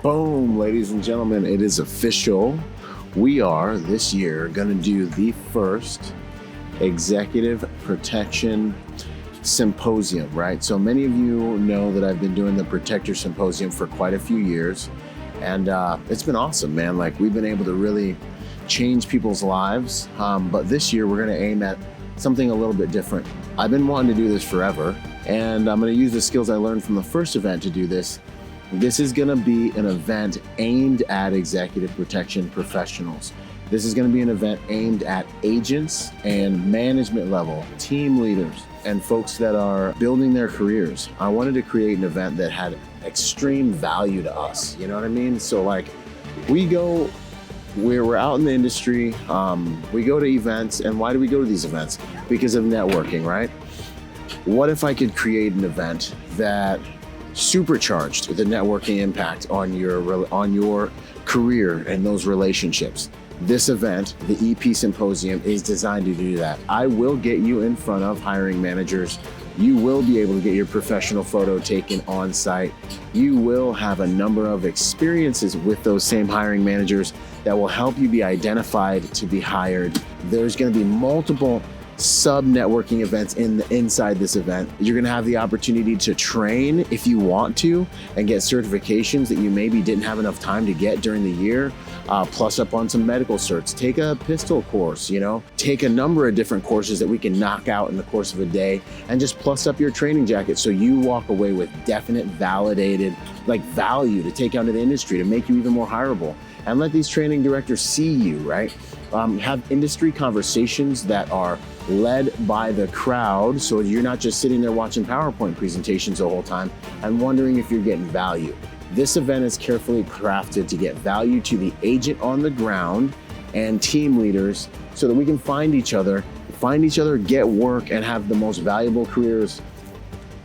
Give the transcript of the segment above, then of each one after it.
Boom, ladies and gentlemen, it is official. We are this year going to do the first Executive Protection Symposium, right? So many of you know that I've been doing the Protector Symposium for quite a few years, and it's been awesome, man. Like, we've been able to really change people's lives, but this year we're going to aim at something a little bit different. I've been wanting to do this forever, and I'm going to use the skills I learned from the first event to do this. This is going to be an event aimed at executive protection professionals. This is going to be an event aimed at agents and management level, team leaders, and folks that are building their careers. I wanted to create an event that had extreme value to us. You know what I mean? So like, we're out in the industry, we go to events, and why do we go to these events? Because of networking, right? What if I could create an event that supercharged the networking impact on your career and those relationships? This event, the EP Symposium, is designed to do that. I will get you in front of hiring managers. You will be able to get your professional photo taken on site. You will have a number of experiences with those same hiring managers that will help you be identified to be hired. There's going to be multiple sub-networking events inside this event. You're going to have the opportunity to train if you want to and get certifications that you maybe didn't have enough time to get during the year. Plus up on some medical certs, take a pistol course, take a number of different courses that we can knock out in the course of a day, and just plus up your training jacket so you walk away with definite validated value to take out into the industry to make you even more hireable. And let these training directors see you, right? Have industry conversations that are led by the crowd, so you're not just sitting there watching PowerPoint presentations the whole time and wondering if you're getting value. This event is carefully crafted to get value to the agent on the ground and team leaders so that we can find each other, get work, and have the most valuable careers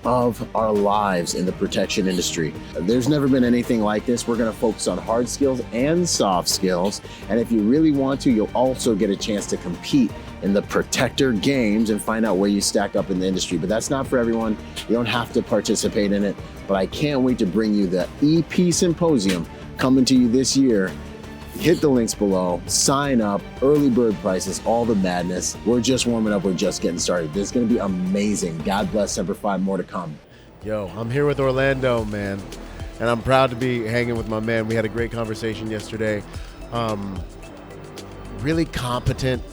of our lives in the protection industry. There's never been anything like this. We're going to focus on hard skills and soft skills. And if you really want to, you'll also get a chance to compete in the Protector Games and find out where you stack up in the industry. But that's not for everyone. You don't have to participate in it. But I can't wait to bring you the EP Symposium coming to you this year. Hit the links below, sign up, early bird prices, all the madness. We're just warming up, we're just getting started. This is gonna be amazing. God bless Semper Fi, more to come. Yo, I'm here with Orlando, man. And I'm proud to be hanging with my man. We had a great conversation yesterday. Really competent,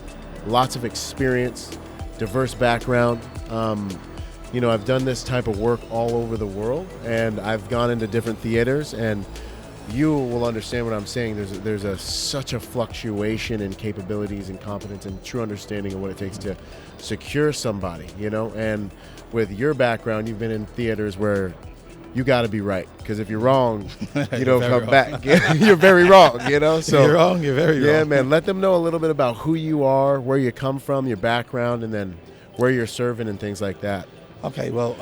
lots of experience, diverse background. I've done this type of work all over the world, and I've gone into different theaters, and you will understand what I'm saying. There's such a fluctuation in capabilities and competence and true understanding of what it takes to secure somebody, and with your background, you've been in theaters where you got to be right, because if you're wrong, you don't come back. You're very wrong, So you're wrong, you're very wrong. Yeah, man, let them know a little bit about who you are, where you come from, your background, and then where you're serving and things like that. Okay, well,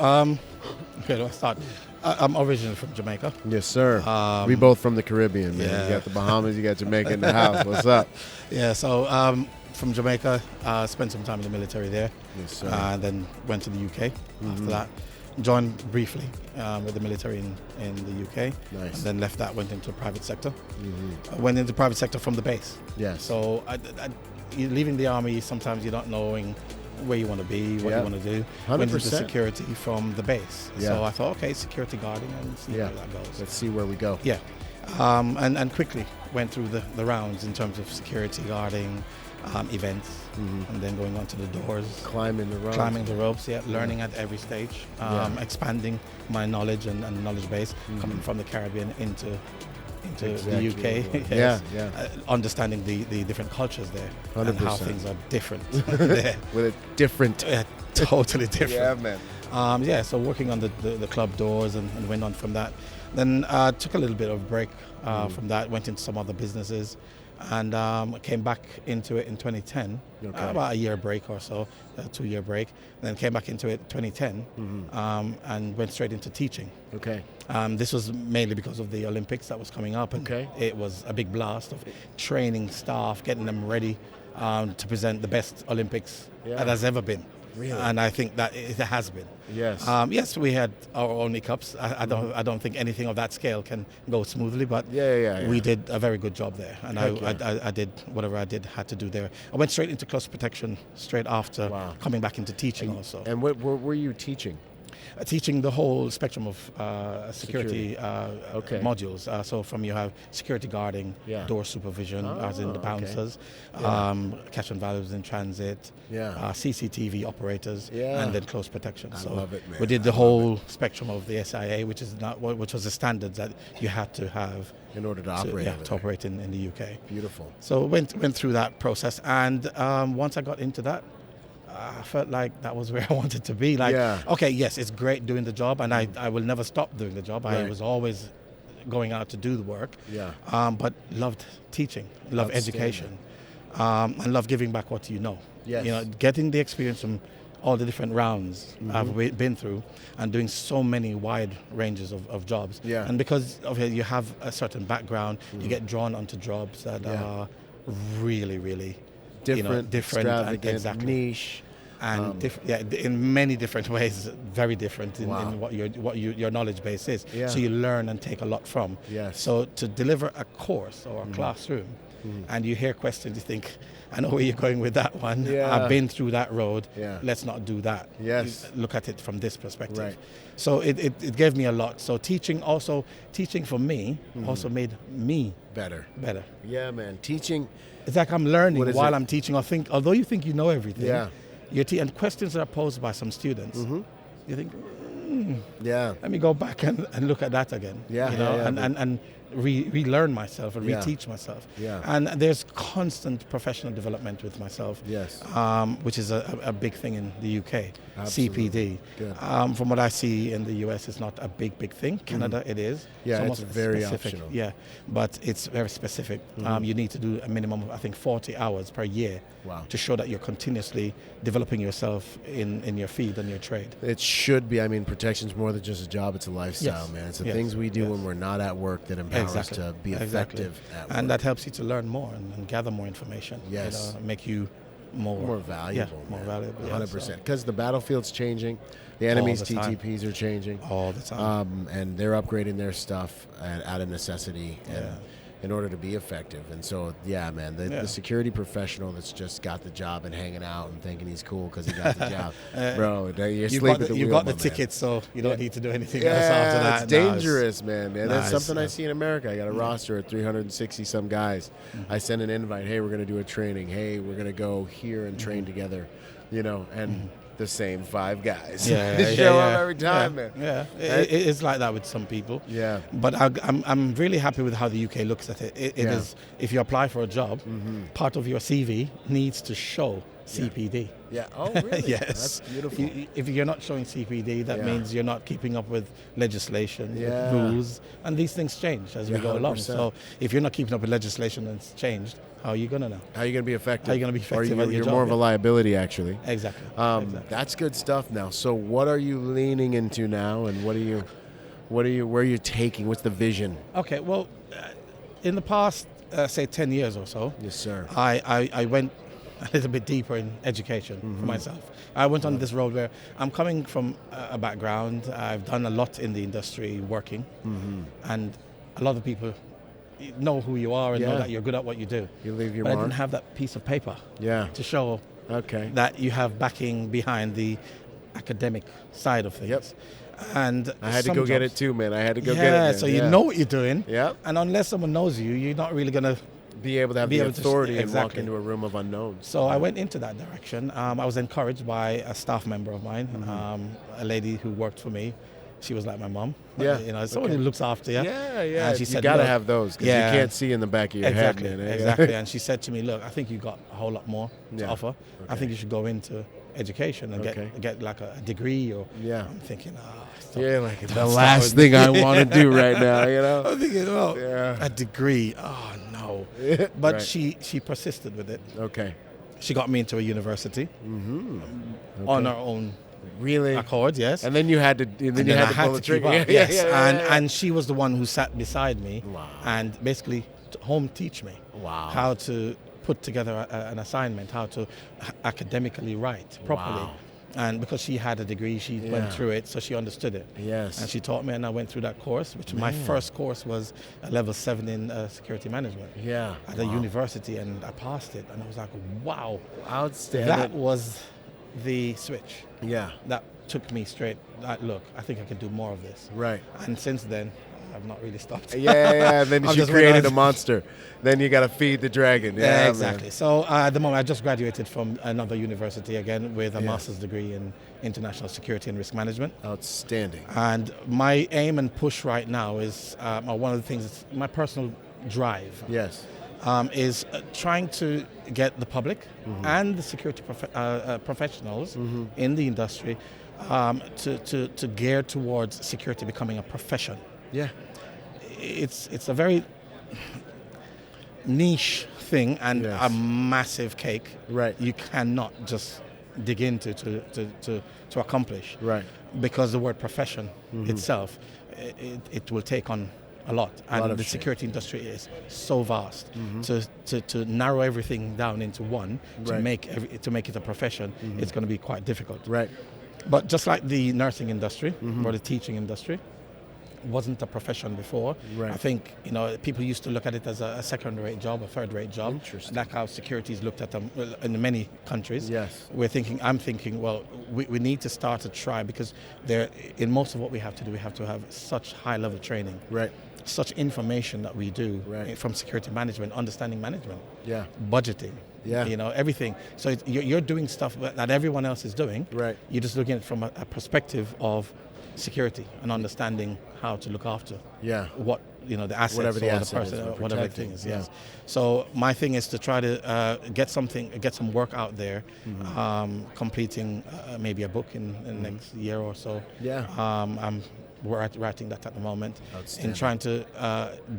let's start. I'm originally from Jamaica. Yes, sir. We both from the Caribbean, man. Yeah. You got the Bahamas, you got Jamaica in the house. What's up? Yeah, so from Jamaica, spent some time in the military there. Yes, sir. And then went to the UK after that. Joined briefly with the military in the UK. Nice. And then left that, went into the private sector. Went into the private sector from the base. Yes. So you're leaving the army, sometimes you're not knowing where you want to be, what you want to do. 100%. Went into security from the base. Yeah. So I thought, okay, security guarding, and see where that goes. Let's see where we go. Yeah. And quickly went through the rounds in terms of security guarding, events, and then going on to the doors. Climbing the ropes. Learning at every stage, expanding my knowledge and knowledge base, coming from the Caribbean into Exactly. the UK. Yeah. Understanding the different cultures there 100%. and how things are different there. With a different. Totally different. Yeah, man. So working on the club doors and went on from that. Then took a little bit of a break from that, went into some other businesses, and came back into it in 2010. Okay. About a year break or so, a 2-year break. Then came back into it 2010 and went straight into teaching. Okay. This was mainly because of the Olympics that was coming up, and it was a big blast of training staff, getting them ready to present the best Olympics that has ever been. Really? And I think that it has been. Yes. Yes, we had our own hiccups. I don't think anything of that scale can go smoothly, but Yeah. we did a very good job there, and Heck I did whatever I had to do there. I went straight into close protection straight after Wow. coming back into teaching also. And what were you teaching? Teaching the whole spectrum of security, Okay. modules. So from you have security guarding, Yeah. door supervision, as in the okay. bouncers, cash and valuables in transit, Yeah. CCTV operators, Yeah. and then close protection. I So love it, man. we did I the love whole spectrum of the SIA, which was the standards that you had to have In order to operate over to there. operate in the UK. Beautiful. So went through that process, and once I got into that, I felt like that was where I wanted to be. Like, Yeah. okay, yes, it's great doing the job, and I will never stop doing the job. I Right. was always going out to do the work. Yeah. But loved teaching, loved Outstanding. education, and loved giving back what you know. Yes. You know, getting the experience from all the different rounds Mm-hmm. I've been through, and doing so many wide ranges of jobs. Yeah. And because of it, you have a certain background, you get drawn onto jobs that Yeah. are really, really Different, different, and extravagant, exactly. niche. And in many different ways, very different in, Wow. in what your knowledge base is. Yeah. So you learn and take a lot from. Yes. So to deliver a course or a classroom, and you hear questions, you think, I know where you're going with that one. Yeah. I've been through that road. Yeah. Let's not do that. Yes. Look at it from this perspective. Right. So it gave me a lot. So teaching for me also made me Better. better. Yeah, man. Teaching. It's like I'm learning What is while it? I'm teaching. Although you think you know everything, Yeah. and questions that are posed by some students, you think, Yeah. let me go back and look at that again. Yeah, you know, yeah, yeah, and relearn myself and Yeah. reteach myself. Yeah. And there's constant professional development with myself. Yes. Which is a big thing in the UK. Absolutely. CPD. Good. From what I see in the US, it's not a big thing. Canada, it is. Yeah, almost it's very specific. optional. Yeah, but it's very specific. You need to do a minimum of, I think, 40 hours per year Wow. to show that you're continuously developing yourself in your field and your trade. It should be. I mean, protection's more than just a job. It's a lifestyle, Yes. man. It's the Yes. things we do Yes. when we're not at work that empower us to be effective at work. And that helps you to learn more and gather more information. Yes. Make you more valuable. Yeah, more man. valuable. yeah, 100%. Because the battlefield's changing. The enemy's the time. TTPs are changing. all the time. And they're upgrading their stuff out of necessity and Yeah. in order to be effective. And so, yeah, man, the security professional that's just got the job and hanging out and thinking he's cool because he got the job. Bro, you're You sleeping got at the you wheel, got the my man. tickets, so you don't need to do anything Yeah, else after that. it's No, dangerous, man. That's it's, something I see in America. I got a roster of 360 some guys. I send an invite. Hey, we're going to do a training. Hey, we're going to go here and train together. You know, and the same 5 guys Yeah, show up every time, man. Yeah, it's like that with some people. Yeah. But I'm really happy with how the UK looks at it. It Yeah. is, if you apply for a job, part of your CV needs to show CPD. Yeah. Oh, really? Yes. That's beautiful. If you're not showing CPD, that Yeah. means you're not keeping up with legislation, with Yeah. rules, and these things change as we Yeah, go along. 100%. So if you're not keeping up with legislation and it's changed, how are you going to know? How are you going to be effective? How you gonna be effective Or at your you're job, more of a yeah. liability, actually. Exactly. Exactly. That's good stuff now. So what are you leaning into now, and where are you taking? What's the vision? Okay, well, in the past, say 10 years or so, Yes, sir. I went a little bit deeper in education for myself. I went on this road where I'm coming from a background, I've done a lot in the industry working, and a lot of people know who you are and know Yeah. that you're good at what you do. You leave your But I mark. didn't have that piece of paper Yeah. to show Okay. that you have backing behind the academic side of things. Yep. And I had to some go get jobs- it too, man. I had to go yeah, get it. man. so you Yeah. know what you're doing. Yep. And unless someone knows you, you're not really going to. Be able to have Be the able to- authority and walk exactly. into a room of unknowns. So I went into that direction. I was encouraged by a staff member of mine, a lady who worked for me. She was like my mom. Yeah, You know, someone okay. who looks after you. Yeah, yeah. And she you said, got to "Look," have those because yeah. you can't see in the back of your Exactly, head, man. exactly. And she said to me, "Look, I think you got a whole lot more to Yeah. offer. I think you should go into education and Okay. get like a degree." Or Yeah. I'm thinking, Yeah, like the start last with thing me. I want to do right now, you know? I'm thinking, well, Yeah. a degree. Oh no! But Right. she persisted with it. Okay. She got me into a university on her own Really? accord. Yes. And then you had to, and then And you then had I to had pull the to keep trigger. up, yes. yeah. And she was the one who sat beside me Wow. and basically home teach me Wow. how to put together an assignment, how to academically write properly. Wow. And because she had a degree, she Yeah. went through it, so she understood it. Yes. And she taught me, and I went through that course, which my first course was a level 7 in security management Yeah. at a university, and I passed it. And I was like, wow, Outstanding. that was the switch. Yeah. That took me straight, like, look, I think I can do more of this. Right. And since then, I've not really stopped. Yeah. And then I've she just created went a on- monster. Then you got to feed the dragon. Yeah, Yeah, man. exactly. So at the moment, I just graduated from another university again with a Yeah. master's degree in international security and risk management. Outstanding. And my aim and push right now is one of the things, is my personal drive Yes. is trying to get the public and the security professionals in the industry to gear towards security becoming a profession. Yeah. It's a very niche thing and Yes. a massive cake. Right. You cannot just dig into to accomplish. Right. Because the word profession itself, it will take on a lot. And of the shit. security industry is so vast. To narrow everything down into one, Right. to make it a profession, it's going to be quite difficult. Right. But just like the nursing industry or the teaching industry wasn't a profession before, Right. I think people used to look at it as a second-rate job, a third-rate job. Interesting. Like how security is looked at in many countries. Yes. I'm thinking, well, we need to start to try, because in most of what we have to do, we have to have such high-level training, Right. such information that we do Right. from security management, understanding management, Yeah. budgeting. Yeah. Everything. So you're doing stuff that everyone else is doing. Right. You're just looking at it from a perspective of security and understanding how to look after Yeah. what the assets Whatever the or asset the person is or we're whatever the protecting, thing is. yeah. Yes. So my thing is to try to get some work out there, completing maybe a book in the next year or so. Yeah. I'm writing that at the moment, Outstanding. in trying to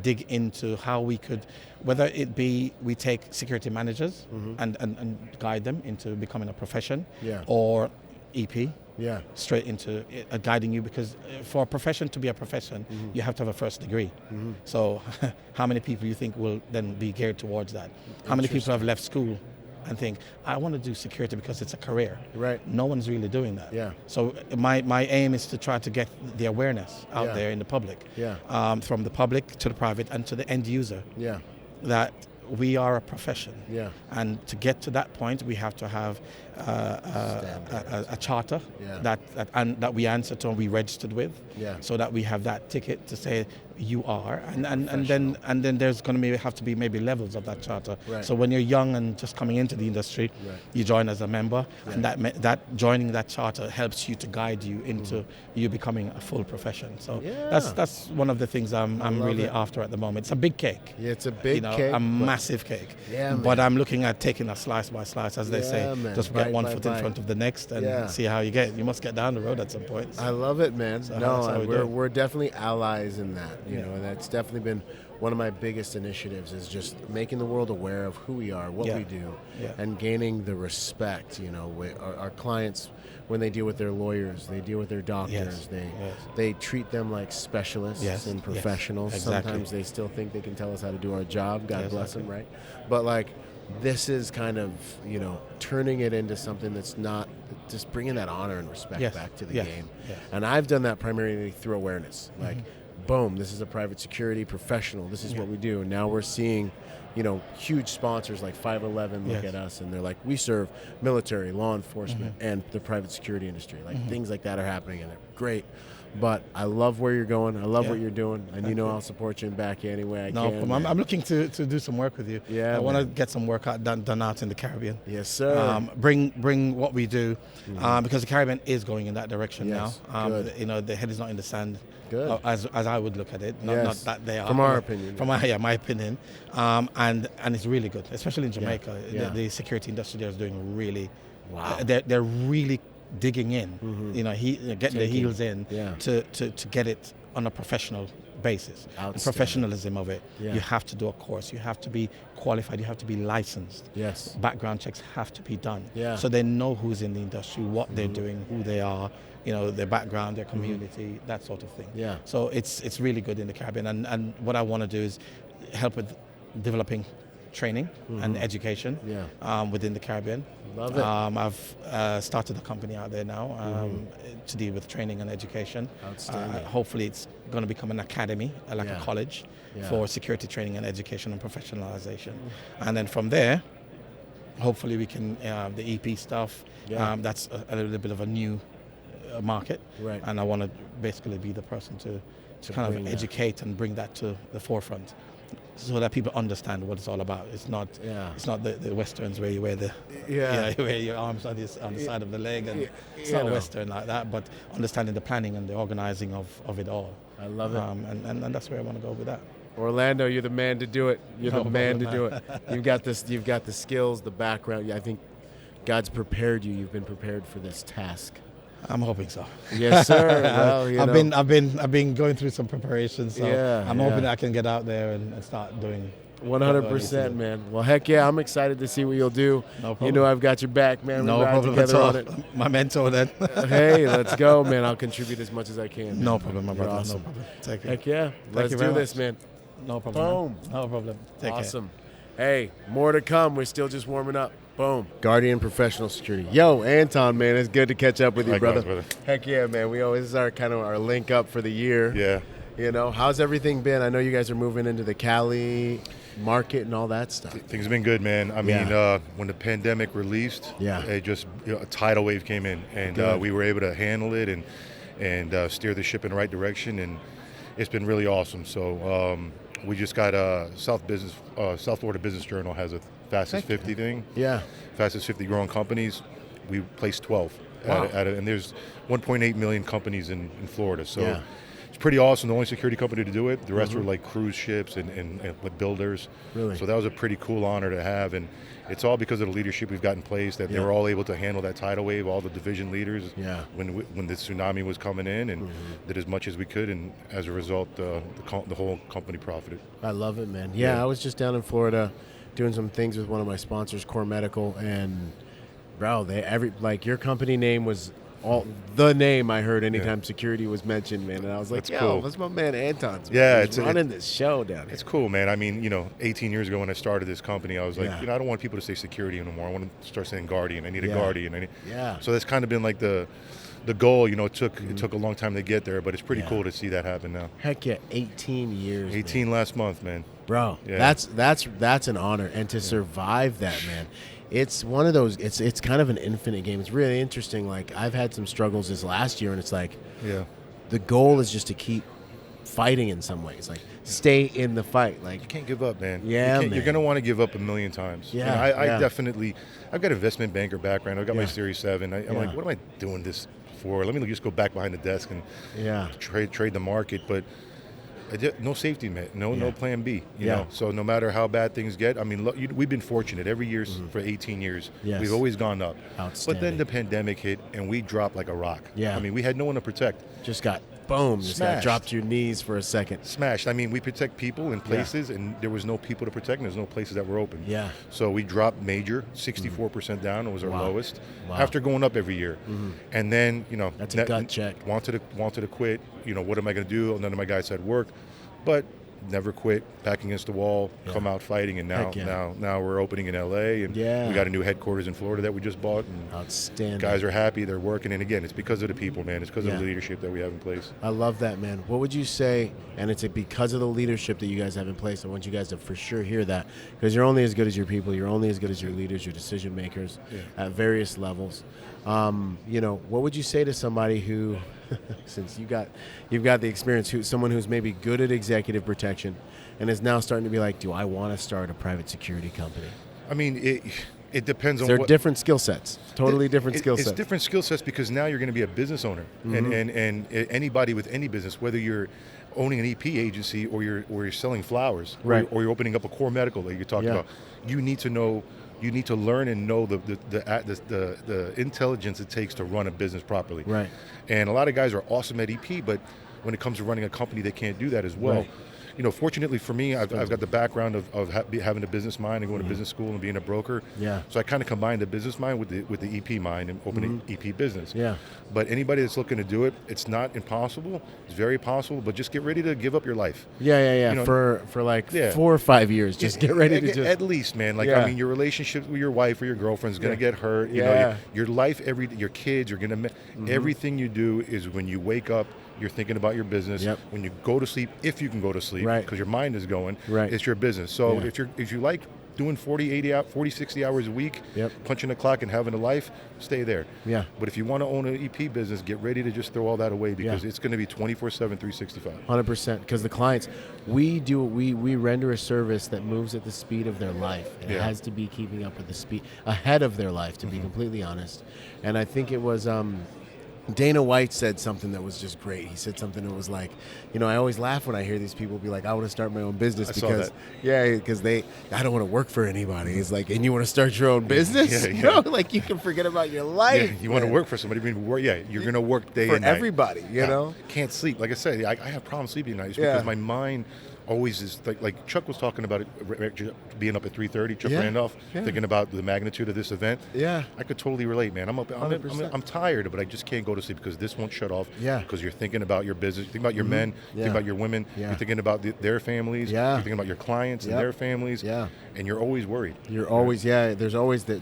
dig into how we could, whether it be we take security managers and guide them into becoming a profession, Yeah. or EP, Yeah. straight into guiding you, because for a profession to be a profession, you have to have a first degree. So how many people you think will then be geared towards that? How many people have left school and think, I want to do security because it's a career? Right. No one's really doing that. Yeah. So my aim is to try to get the awareness out Yeah. there in the public, Yeah. from the public to the private and to the end user, Yeah. that we are a profession. Yeah. And to get to that point, we have to have a charter Yeah. that we answer to and we registered with, Yeah. so that we have that ticket to say you are, and then there's going to have to be maybe levels of that charter. Right. So when you're young and just coming into the industry, Right. you join as a member, and that joining that charter helps you to guide you into you becoming a full profession. So Yeah. that's one of the things I'm love really it. after at the moment. It's a big cake. Yeah, it's a big cake. A but- massive cake. Yeah, but man. I'm looking at taking a slice by slice, as they Yeah, say. man. Just Bite get one by foot in bite. front of the next and Yeah. see how you get. You must get down the road at some point. I love it, man. So that's how we do it. We're definitely allies in that, you Yeah. know, and that's definitely been one of my biggest initiatives, is just making the world aware of who we are, what Yeah. we do, Yeah. and gaining the respect. Our clients, when they deal with their lawyers, they deal with their doctors, Yes. Yes. they treat them like specialists Yes. and Yes. professionals. Exactly. Sometimes they still think they can tell us how to do our job. God Yes, bless them, exactly. right? But like, this is kind of, turning it into something that's not, just bringing that honor and respect Yes. back to the Yes. game. Yes. And I've done that primarily through awareness. Like, boom, this is a private security professional. This is what we do. And now we're seeing, huge sponsors like 511 look Yes. at us and they're like, we serve military, law enforcement, and the private security industry. Like, things like that are happening, and they're great. But I love where you're going. I love Yeah. what you're doing. And I'll support you and back you any way I No can. problem. I'm looking to do some work with you. Yeah, I want to man. get some work done out in the Caribbean. Yes, sir. Bring what we do, because the Caribbean is going in that direction Yes, now. good. The head is not in the sand. Good. As I would look at it, not Yes. that they are. From our opinion, From my opinion, and it's really good, especially in Jamaica. Yeah. The security industry there is doing really. Wow. They're really digging in. Getting the heels in Yeah. to get it on a professional basis. The Outstanding. professionalism of it. Yeah. You have to do a course. You have to be qualified. You have to be licensed. Yes. Background checks have to be done. Yeah. So they know who's in the industry, what they're doing, who they are, their background, their community, that sort of thing. Yeah. So it's really good in the Caribbean. And what I want to do is help with developing training and education within the Caribbean. Love it. I've started a company out there now to deal with training and education. Outstanding. Hopefully it's going to become an academy, like a college, for security training and education and professionalization. And then from there, hopefully we can, the EP stuff, that's a little bit of a new market. Right. And I want to basically be the person to kind of educate and bring that to the forefront, so that people understand what it's all about. It's not the Westerns where you wear the where your arms on the side of the leg, and it's not Western like that, but understanding the planning and the organizing of it all. I love it. And that's where I want to go with that. Orlando, you're the man to do it. You're the No man to problem, do it. You've got this. You've got the skills, the background. I think God's prepared you. You've been prepared for this task. I'm hoping so. Yes, sir. Well, you know. I've been going through some preparations, so I'm hoping that I can get out there and start doing. 100%, man. Well, heck yeah, I'm excited to see what you'll do. No problem. You know I've got your back, man. No We ride problem at together all. on it. My mentor then. Hey, let's go, man. I'll contribute as much as I can. Man. No problem, my You're brother. awesome. No problem. Take care. Heck yeah. Let's you do very this, much. man. No problem. Boom. Man. No problem. Take care. Awesome. Hey, more to come. We're still just warming up. Boom. Guardian Professional Security. Yo, Anton, man, it's good to catch up with you, Likewise, brother. Heck yeah, man. This is our kind of our link up for the year. Yeah. You know, how's everything been? I know you guys are moving into the Cali market and all that stuff. Things have been good, man. I mean, when the pandemic released, it just a tidal wave came in, and we were able to handle it and steer the ship in the right direction, and it's been really awesome. So we just got South Florida Business Journal has a Fastest 50 thing. Yeah. Fastest 50 growing companies. We placed 12. Wow. And there's 1.8 million companies in Florida. So it's pretty awesome. The only security company to do it. The rest were like cruise ships and like builders. Really? So that was a pretty cool honor to have. And it's all because of the leadership we've got in place, that they were all able to handle that tidal wave, all the division leaders, when the tsunami was coming in, and did as much as we could. And as a result, the whole company profited. I love it, man. Yeah, I was just down in Florida doing some things with one of my sponsors, Core Medical, and bro, your company name was the name I heard anytime security was mentioned, man. And I was like, That's cool. That's my man Anton's. Yeah, He's running this show down here. It's cool, man. I mean, 18 years ago when I started this company, I was like, I don't want people to say security anymore. I want to start saying guardian. I need a guardian. So that's kind of been like the goal. It took a long time to get there, but it's pretty cool to see that happen now. Heck yeah, 18 years. 18 man. last month, man. Bro, that's an honor, and to survive that, man. It's one of those. It's kind of an infinite game. It's really interesting. Like, I've had some struggles this last year, and it's like, the goal is just to keep fighting in some ways. Like, stay in the fight. Like, you can't give up, man. Yeah, You're gonna want to give up a million times. Yeah, I definitely. I've got an investment banker background. I've got my Series 7. I'm like, what am I doing this for? Let me just go back behind the desk and trade the market, but. No safety net, no plan B. You know, so no matter how bad things get, I mean, we've been fortunate every year for 18 years. Yes. We've always gone up. Outstanding. But then the pandemic hit, and we dropped like a rock. Yeah. I mean, we had no one to protect. Just got boom. Just got Smashed. dropped to your knees for a second. Smashed. I mean, we protect people in places, and there was no people to protect, and there's no places that were open. Yeah. So we dropped major, 64% down. It was our lowest. Wow. After going up every year. And then, That's a gut check. Wanted to quit. What am I going to do? None of my guys had work. But never quit, back against the wall, come out fighting, and now we're opening in LA, and we got a new headquarters in Florida that we just bought, and outstanding. Guys are happy, they're working, and again, it's because of the people, man. It's because of the leadership that we have in place. I love that, man. What would you say, and it's because of the leadership that you guys have in place, I want you guys to for sure hear that, because you're only as good as your people, you're only as good as your leaders, your decision makers at various levels. What would you say to somebody who since you've got the experience, someone who's maybe good at executive protection and is now starting to be like, do I want to start a private security company? I mean, it depends on They're different skill sets, totally different skill sets. It's different skill sets because now you're going to be a business owner, and anybody with any business, whether you're owning an EP agency or you're selling flowers, right, or you're opening up a Core Medical that you're talking about, you need to know. You need to learn and know the intelligence it takes to run a business properly. Right. And a lot of guys are awesome at EP, but when it comes to running a company, they can't do that as well. Right. fortunately for me, I've got the background of having a business mind and going to business school and being a broker. Yeah. So I kind of combined the business mind with the EP mind and opening EP business. Yeah. But anybody that's looking to do it, it's not impossible. It's very possible. But just get ready to give up your life. Yeah. For like 4 or 5 years, just get ready to just at least, man. Like Yeah. I mean, your relationship with your wife or your girlfriend is gonna get hurt. You Yeah. know, your life, your kids are gonna. Everything you do is when you wake up. You're thinking about your business. Yep. When you go to sleep, if you can go to sleep, Right. because your mind is going, Right. it's your business. So Yeah. if you like doing 60 hours a week, Yep. punching the clock and having a life, stay there. Yeah. But if you want to own an EP business, get ready to just throw all that away because Yeah. it's going to be 24/7, 365. 100%, because the clients, we render a service that moves at the speed of their life. It Yeah. has to be keeping up with the speed ahead of their life, to be completely honest. And I think it was Dana White said something that was just great. He said something that was like, I always laugh when I hear these people be like, I want to start my own business I saw because, that. because I don't want to work for anybody. He's like, and you want to start your own business? Yeah. Bro, like you can forget about your life. Yeah, you want to work for somebody. You're going to work day for and night. everybody, you know? Can't sleep. Like I said, I have problems sleeping at night Yeah. because my mind always is like Chuck was talking about it, being up at 3:30. Chuck Yeah. Randolph, Yeah. thinking about the magnitude of this event. Yeah. I could totally relate, man. I'm 100%. I'm tired, but I just can't go to sleep because this won't shut off. Yeah. Because you're thinking about your business, you think about your men, you Yeah. think about your women, Yeah. you're thinking about their families, Yeah. you're thinking about your clients Yep. and their families, Yeah. and you're always worried. You're always there's always the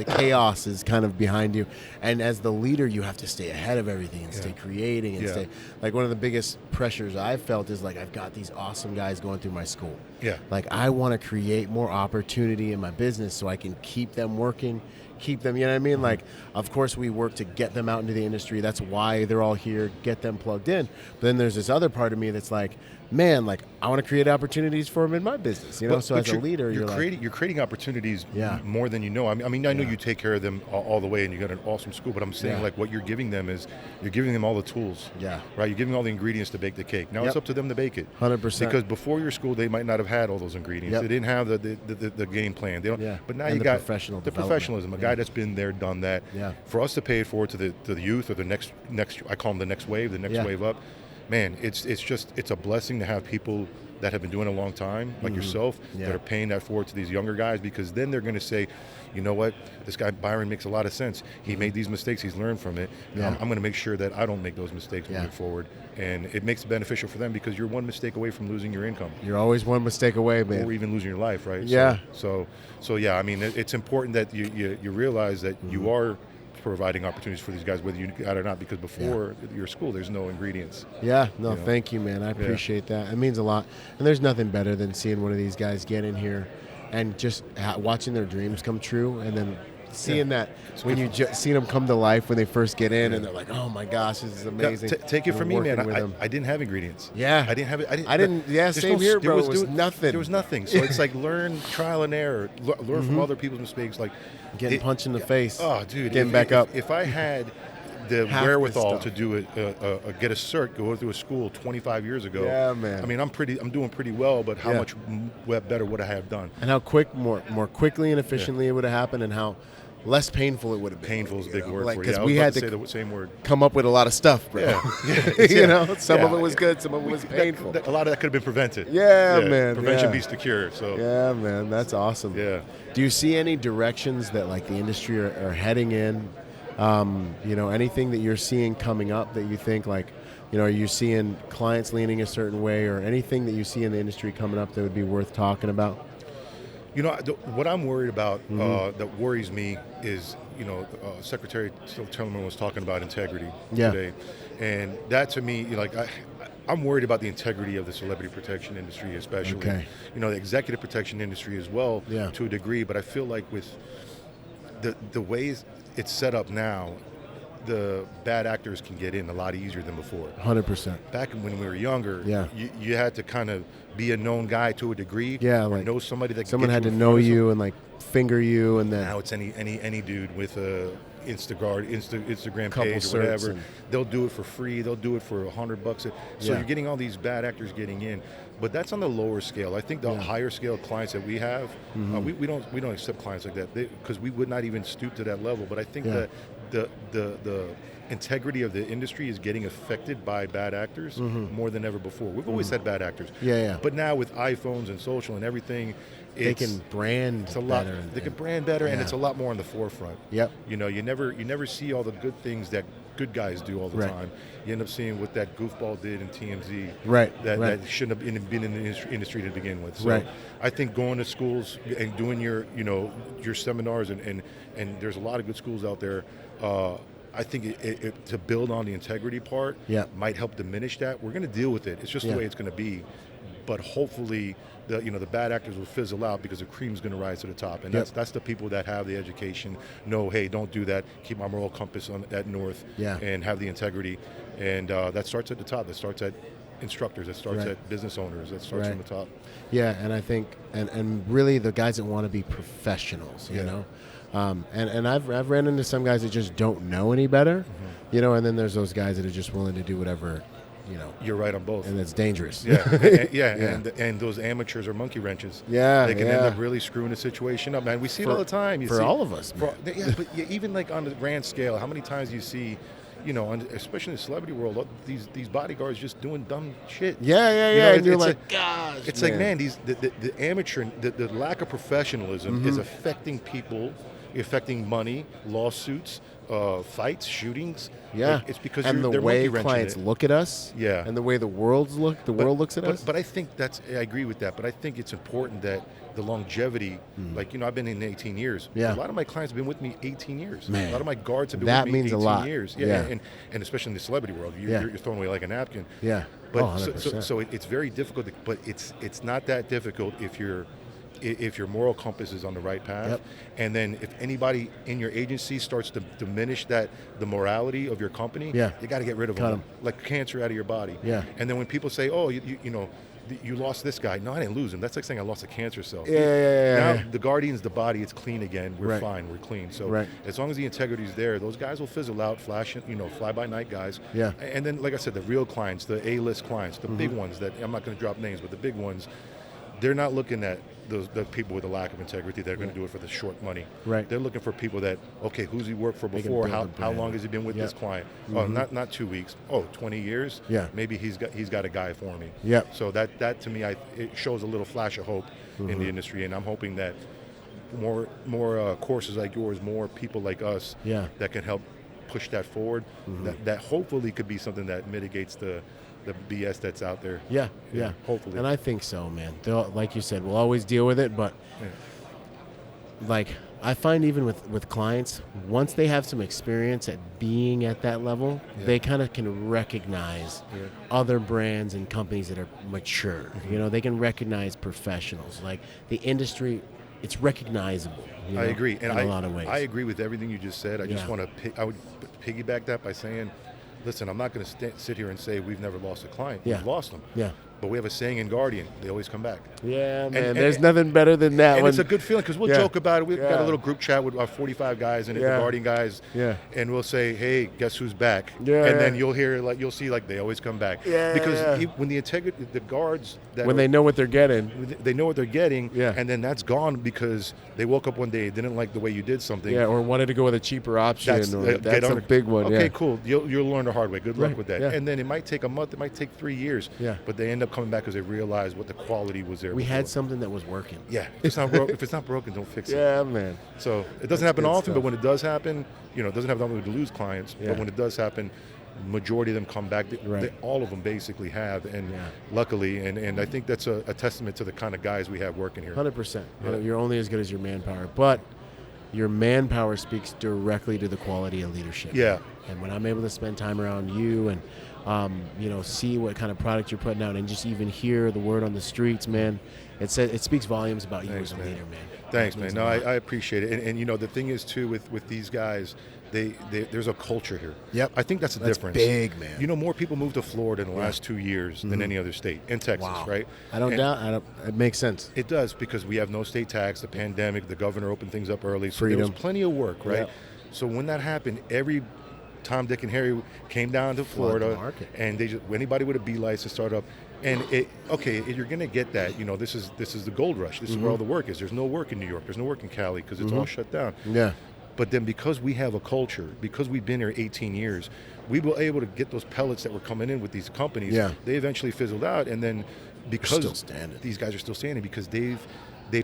chaos is kind of behind you, and as the leader you have to stay ahead of everything and stay creating and Yeah. stay like one of the biggest pressures I've felt is like I've got these awesome guys going through my school. Yeah. Like I want to create more opportunity in my business so I can keep them working, keep them, you know what I mean? Like of course we work to get them out into the industry. That's why they're all here, get them plugged in. But then there's this other part of me that's like, man, like I want to create opportunities for them in my business, you know? So as a leader, you're creating opportunities Yeah. more than you know. I mean, I know Yeah. you take care of them all the way, and you got an awesome school. But I'm saying, Yeah. like, what you're giving them is you're giving them all the tools. Yeah. Right. You're giving them all the ingredients to bake the cake. Now it's Yep. up to them to bake it. 100%. Because before your school, they might not have had all those ingredients. Yep. They didn't have the game plan. They don't. Yeah. But now And you the got professional the development. professionalism. A guy that's been there, done that. Yeah. For us to pay it forward to the youth or the next. I call them the next wave. The next Yeah. wave up. Man, it's a blessing to have people that have been doing it a long time, like yourself, Yeah. that are paying that forward to these younger guys, because then they're going to say, you know what, this guy Byron makes a lot of sense. He made these mistakes, he's learned from it. Yeah. I'm going to make sure that I don't make those mistakes Yeah. moving forward. And it makes it beneficial for them because you're one mistake away from losing your income. You're always one mistake away, man. Or even losing your life, right? Yeah. So yeah, I mean, it's important that you realize that you are providing opportunities for these guys, whether you got it or not, because before your school, there's no ingredients. Yeah, no, You know? thank you, man. I appreciate that. It means a lot. And there's nothing better than seeing one of these guys get in here and just watching their dreams come true, and then seeing that when you see them come to life when they first get in, and they're like, "Oh my gosh, this is amazing." Take it And from me, working man. with I them. didn't have ingredients. Yeah. I didn't have it. Yeah, there's same here, bro. It was nothing. There was nothing. So it's like learn trial and error. Learn from other people's mistakes. Like Getting punched in the face. Oh, dude. Getting back up. If I had the Half wherewithal this to stuff. do it, get a cert, go through a school 25 years ago. Yeah, man. I mean, I'm doing pretty well, but how Yeah. much better would I have done? And how more quickly and efficiently it would have happened, and how less painful it would have been. Painful is a big know? word Like, for it. because Yeah, I was we about had to to say the same word. come up with a lot of stuff, bro. Yeah. you know, some of Yeah. it was good, some of it was painful. A lot of that could have been prevented. Yeah, man, Prevention yeah. beats the cure. So Yeah, man, that's awesome. Yeah. Do you see any directions that like the industry are heading in? Anything that you're seeing coming up that you think like, are you seeing clients leaning a certain way, or anything that you see in the industry coming up that would be worth talking about? What I'm worried about that worries me is, Secretary Tillerman was talking about integrity today, and that to me, I'm worried about the integrity of the celebrity protection industry, especially. Okay. The executive protection industry as well, Yeah. to a degree. But I feel like with the ways it's set up now, the bad actors can get in a lot easier than before. 100%. Back when we were younger, Yeah. you had to kind of be a known guy to a degree. Yeah, or like know somebody that someone could had get to in know front of you and like finger you, and then now it's any dude with a Instagram Couple page certs or whatever. and- They'll do it for free. They'll do it for $100. So Yeah. you're getting all these bad actors getting in, but that's on the lower scale. I think the Yeah. higher scale clients that we have, we don't accept clients like that because we would not even stoop to that level. But I think Yeah. that the integrity of the industry is getting affected by bad actors more than ever before. We've always had bad actors. Yeah. But now with iPhones and social and everything, They can brand it's a lot. better. They can brand better, and it's a lot more on the forefront. Yep. You know, you never see all the good things that good guys do all the Right. time. You end up seeing what that goofball did in TMZ. Right, That right. shouldn't have been in the industry to begin with. So Right. I think going to schools and doing your seminars and there's a lot of good schools out there. I think it to build on the integrity part might help diminish that. We're going to deal with it. It's just the way it's going to be. But hopefully, the bad actors will fizzle out because the cream's going to rise to the top, and that's the people that have the education. Know, hey, don't do that. Keep my moral compass at north, and have the integrity, and that starts at the top. That starts at instructors. That starts at business owners. That starts from the top. Yeah, and I think, and really the guys that want to be professionals, you know. And I've ran into some guys that just don't know any better, you know, and then there's those guys that are just willing to do whatever, you know. You're right on both. And it's dangerous. And those amateurs are monkey wrenches. Yeah, they can end up really screwing the situation up, man. We see it all the time. You for see, all of us. but even like on the grand scale, how many times you see, you know, especially in the celebrity world, these bodyguards just doing dumb shit. Yeah. You know, and you're like, gosh. It's like, man, the amateur, the lack of professionalism is affecting people, affecting money, lawsuits, fights, shootings. Yeah, it's because and the they're way monkey clients wrenching it. look at us. Yeah, and the way the world looks at us. But I think I agree with that. But I think it's important that the longevity, like, you know, I've been in 18 years. Yeah. A lot of my clients have been with me 18 years. Man, a lot of my guards have been that with me means 18 a lot. years. Yeah. And especially in the celebrity world, you're throwing away like a napkin. Yeah. But 100%. so it's very difficult. But it's not that difficult if your moral compass is on the right path. And then if anybody in your agency starts to diminish the morality of your company, you got to get rid of them. Like cancer out of your body. Yeah. And then when people say, oh, you know, you lost this guy. No, I didn't lose him. That's like saying I lost a cancer cell. Yeah. Now the Guardian's the body. It's clean again. We're fine. We're clean. So as long as the integrity is there, those guys will fizzle out, fly-by-night guys. Yeah. And then, like I said, the real clients, the A-list clients, the big ones that I'm not going to drop names, but the big ones, they're not looking at the people with a lack of integrity. They're going to do it for the short money. Right. They're looking for people that, okay, who's he worked for before? How long has he been with this client? Oh, not 2 weeks. Oh, 20 years. Yeah. Maybe he's got a guy for me. Yeah. So that to me, it shows a little flash of hope in the industry, and I'm hoping that more courses like yours, more people like us, that can help push that forward. That hopefully could be something that mitigates the BS that's out there. Yeah. Hopefully. And I think so, man. Like you said, we'll always deal with it, but like I find even with clients, once they have some experience at being at that level, they kind of can recognize other brands and companies that are mature. You know, they can recognize professionals. Like the industry, it's recognizable. You know, I agree, and in a lot of ways. I agree with everything you just said. I just want to. I would piggyback that by saying, listen, I'm not going to sit here and say we've never lost a client. We've lost them. Yeah. But we have a saying in Guardian, they always come back. Yeah, man. There's nothing better than that. And it's a good feeling because we'll joke about it. We've got a little group chat with our 45 guys and the Guardian guys. Yeah. And we'll say, hey, guess who's back? Yeah. And then you'll see they always come back. Yeah. Because when the integrity, the guards, when they know what they're getting. They know what they're getting. Yeah. And then that's gone because they woke up one day, didn't like the way you did something. Yeah, or wanted to go with a cheaper option. That's a big one. Okay, cool. You'll learn the hard way. Good luck with that. Yeah. And then it might take a month. It might take 3 years. Yeah. But they end up coming back because they realize what the quality was there. We before. had something that was working. Yeah. If it's not broken, don't fix it. Yeah, man. So it doesn't happen often, but when it does happen, it doesn't have nothing to lose clients. Yeah. But when it does happen, majority of them come back. All of them basically have, and luckily, and I think that's a testament to the kind of guys we have working here. 100%. You're only as good as your manpower, but your manpower speaks directly to the quality of leadership. Yeah. And when I'm able to spend time around you and see what kind of product you're putting out and just even hear the word on the streets, man, it speaks volumes about you as a leader, man. Thanks, man. No, I appreciate it. And the thing is too with these guys, there's a culture here. Yep. I think that's the difference. Big, man. More people moved to Florida in the last 2 years than any other state, and Texas, right? I don't doubt. It makes sense. It does, because we have no state tax, the pandemic, the governor opened things up early, so Freedom. there was plenty of work, right? Yep. So when that happened, every Tom, Dick, and Harry came down to Florida, and anybody with a B license started up. And you're going to get that. This is the gold rush. This is where all the work is. There's no work in New York. There's no work in Cali because it's all shut down. Yeah. But then because we have a culture, because we've been here 18 years, we were able to get those pellets that were coming in with these companies. Yeah. They eventually fizzled out, and then because still standing. these guys are still standing because they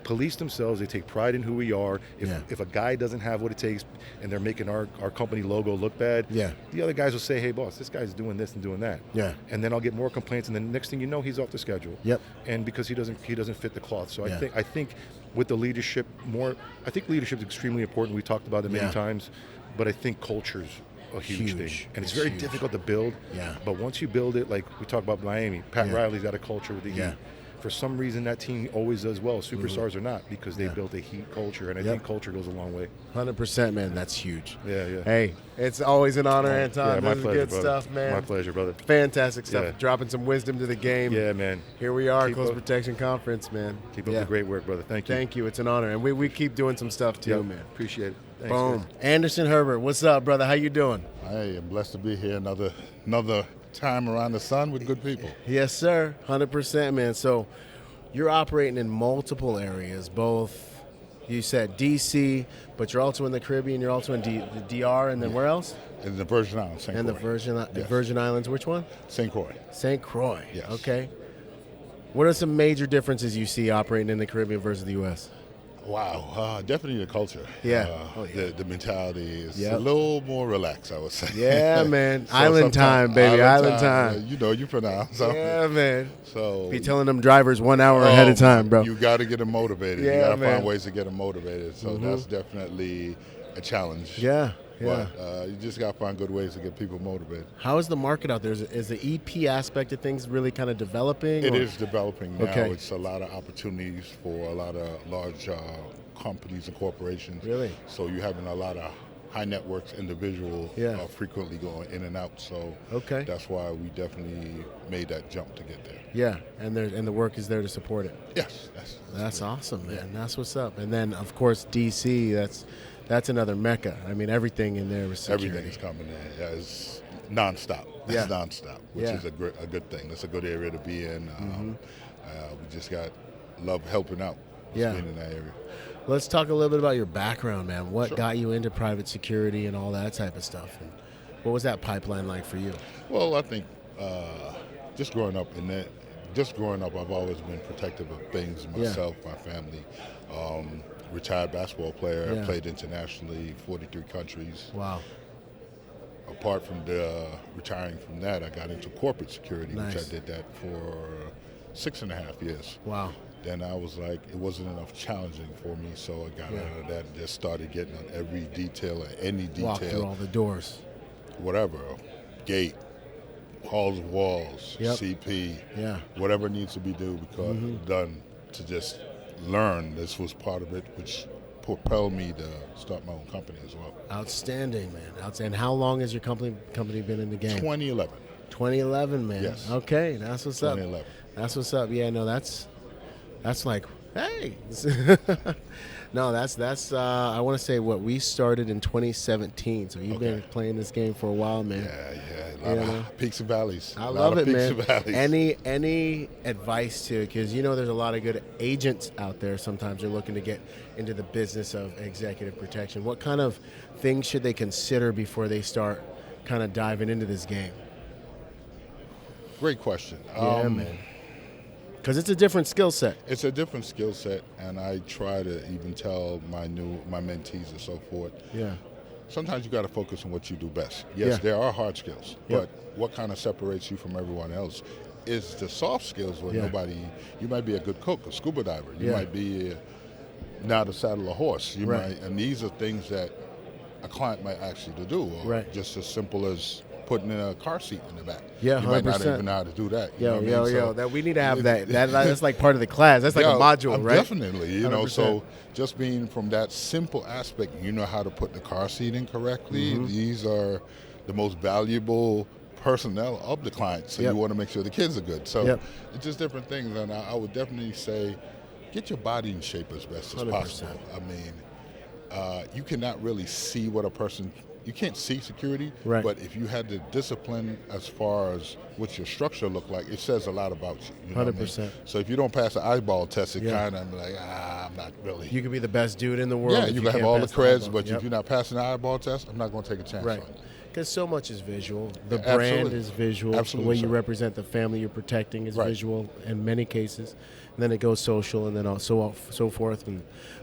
police themselves. They take pride in who we are. If a guy doesn't have what it takes and they're making our company logo look bad, the other guys will say, hey, boss, this guy's doing this and doing that. Yeah. And then I'll get more complaints, and then the next thing you know, he's off the schedule. Yep. And because he doesn't fit the cloth. So I think with the leadership I think leadership is extremely important. We talked about it many times, but I think culture's a huge thing. And it's very difficult to build. Yeah. But once you build it, like we talk about Miami, Pat Riley's got a culture with the Heat. Yeah. For some reason, that team always does well. Superstars are not, because they built a Heat culture, and I think culture goes a long way. 100%, man. That's huge. Yeah. Hey, it's always an honor, Anton. Yeah, my this pleasure, is good brother. stuff, man. My pleasure, brother. Fantastic stuff. Yeah. Dropping some wisdom to the game. Yeah, man. Here we are, Keep Close up. Protection Conference, man. Keep up the great work, brother. Thank you. Thank you. It's an honor. And we keep doing some stuff too, man. Appreciate it. Thanks, Boom. man. Anderson Herbert, what's up, brother? How you doing? I am blessed to be here another time around the sun with good people. Yes, sir. 100%, man. So you're operating in multiple areas, both, you said D.C., but you're also in the Caribbean, you're also in the D.R., and then where else? In the Virgin Islands, St. And the Croix. Virgin Islands, which one? St. Croix. St. Croix. Yes. Okay. What are some major differences you see operating in the Caribbean versus the U.S.? Wow, definitely the culture. Yeah. The mentality is Yep. a little more relaxed, I would say. Yeah, man. So Island time, sometimes- baby. Island time. You know, you pronounce. Yeah, man. So Be telling them drivers 1 hour ahead of time, bro. You got to get them motivated. Yeah, you got to man. find ways to get them motivated. So that's definitely a challenge. Yeah. But you just got to find good ways to get people motivated. How is the market out there? Is the EP aspect of things really kind of developing? It or- is developing now. Okay. It's a lot of opportunities for a lot of large companies and corporations. Really? So you're having a lot of high net worth individuals frequently going in and out. So Okay. that's why we definitely made that jump to get there. Yeah, and the work is there to support it. Yes. That's awesome, man. That's what's up. And then, of course, DC. That's another mecca. I mean, everything in there is security. Everything is coming in. Yeah, it's nonstop. Yeah. It's nonstop, which is a good thing. It's a good area to be in. We just love helping out. Yeah. Being in that area. Let's talk a little bit about your background, man. What got you into private security and all that type of stuff? And what was that pipeline like for you? Well, I think just growing up, I've always been protective of things, myself, my family. Retired basketball player. Yeah. I played internationally, 43 countries. Wow. Apart from retiring from that, I got into corporate security, Nice. which I did that for 6.5 years. Wow. Then I was like, it wasn't enough challenging for me, so I got out of that and just started getting on every detail, or any Walk through detail, all the doors. whatever, gate, halls of walls, Yep. CP, Yeah. whatever needs to be done to just learn. This was part of it, which propelled me to start my own company as well. Outstanding, man. Outstanding. How long has your company been in the game? 2011. 2011, man. Yes. Okay, that's what's up. 2011. That's what's up. Yeah, no, that's like, hey. No, that's I want to say what we started in 2017. So you've been playing this game for a while, man. Yeah, a lot of peaks and valleys. I love it, man. Peaks and valleys. Any advice to, because you know there's a lot of good agents out there. Sometimes they're looking to get into the business of executive protection. What kind of things should they consider before they start kind of diving into this game? Great question. Yeah, man. Because it's a different skill set. It's a different skill set, and I try to even tell my mentees and so forth. Yeah. Sometimes you got to focus on what you do best. Yes, there are hard skills, but what kind of separates you from everyone else is the soft skills where you might be a good cook, a scuba diver. You might be not to saddle a horse. You might, and these are things that a client might ask you to do. Or just as simple as putting in a car seat in the back. Yeah, 100%. You might not even know how to do that. You know what I mean? So, that we need to have that. That's like part of the class. That's like a module, right? Definitely. You know, 100%. so just being from that simple aspect, you know how to put the car seat in correctly. These are the most valuable personnel of the client, so you want to make sure the kids are good. So it's just different things, and I would definitely say get your body in shape as best as 100%. possible. I mean, you cannot really see what a person. You can't see security, but if you had the discipline as far as what your structure look like, it says a lot about you. You know 100%. what I mean? So if you don't pass the eyeball test, it kind of like, I'm not really. You could be the best dude in the world. Yeah, if you can have can't all the pass creds, eyeball. but Yep. if you're not passing the eyeball test, I'm not going to take a chance Right. on it. Because so much is visual. The Yeah, brand absolutely. is visual. Absolutely, The way you sir. represent the family you're protecting is Right. visual in many cases. And then it goes social, and then so forth.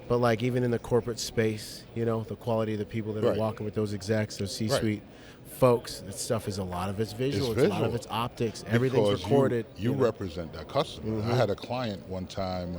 But like even in the corporate space, you know, the quality of the people that are Right. walking with those execs, those C-suite folks, that stuff is a lot of it's visual. It's a lot of visual. it's optics. Everything's Because recorded. You know. represent that customer. I had a client one time,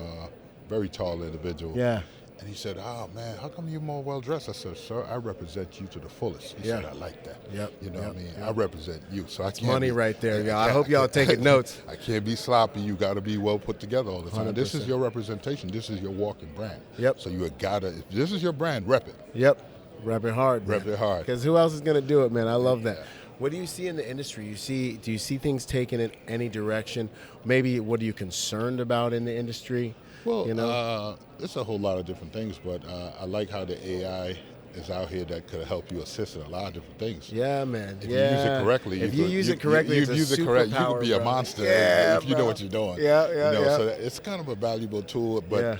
very tall individual. Yeah. And he said, "Oh man, how come you're more well dressed?" I said, "Sir, I represent you to the fullest." He said, Yeah. "I like that." Yep, You know yep, what I mean? yep. I represent you, so I can't. Money be- right there, y'all. I hope y'all taking notes. I can't be sloppy. You got to be well put together all the time. This is 100%. your representation. This is your walking brand. Yep. So you gotta. If this is your brand, rep it. Yep. Rep it hard. Rep it hard. Because who else is going to do it, man? I love that. Yeah. What do you see in the industry? Do you see things taken in any direction? Maybe what are you concerned about in the industry? Well, you know? it's a whole lot of different things, but I like how the AI is out here that could help you assist in a lot of different things. Yeah, man. If yeah. you use it correctly, if you use it correctly, you it's a use it correct. You superpower, could be a bro. monster Yeah, if you know bro. what you're doing. Yeah, yeah, you know, yeah. So it's kind of a valuable tool, but Yeah.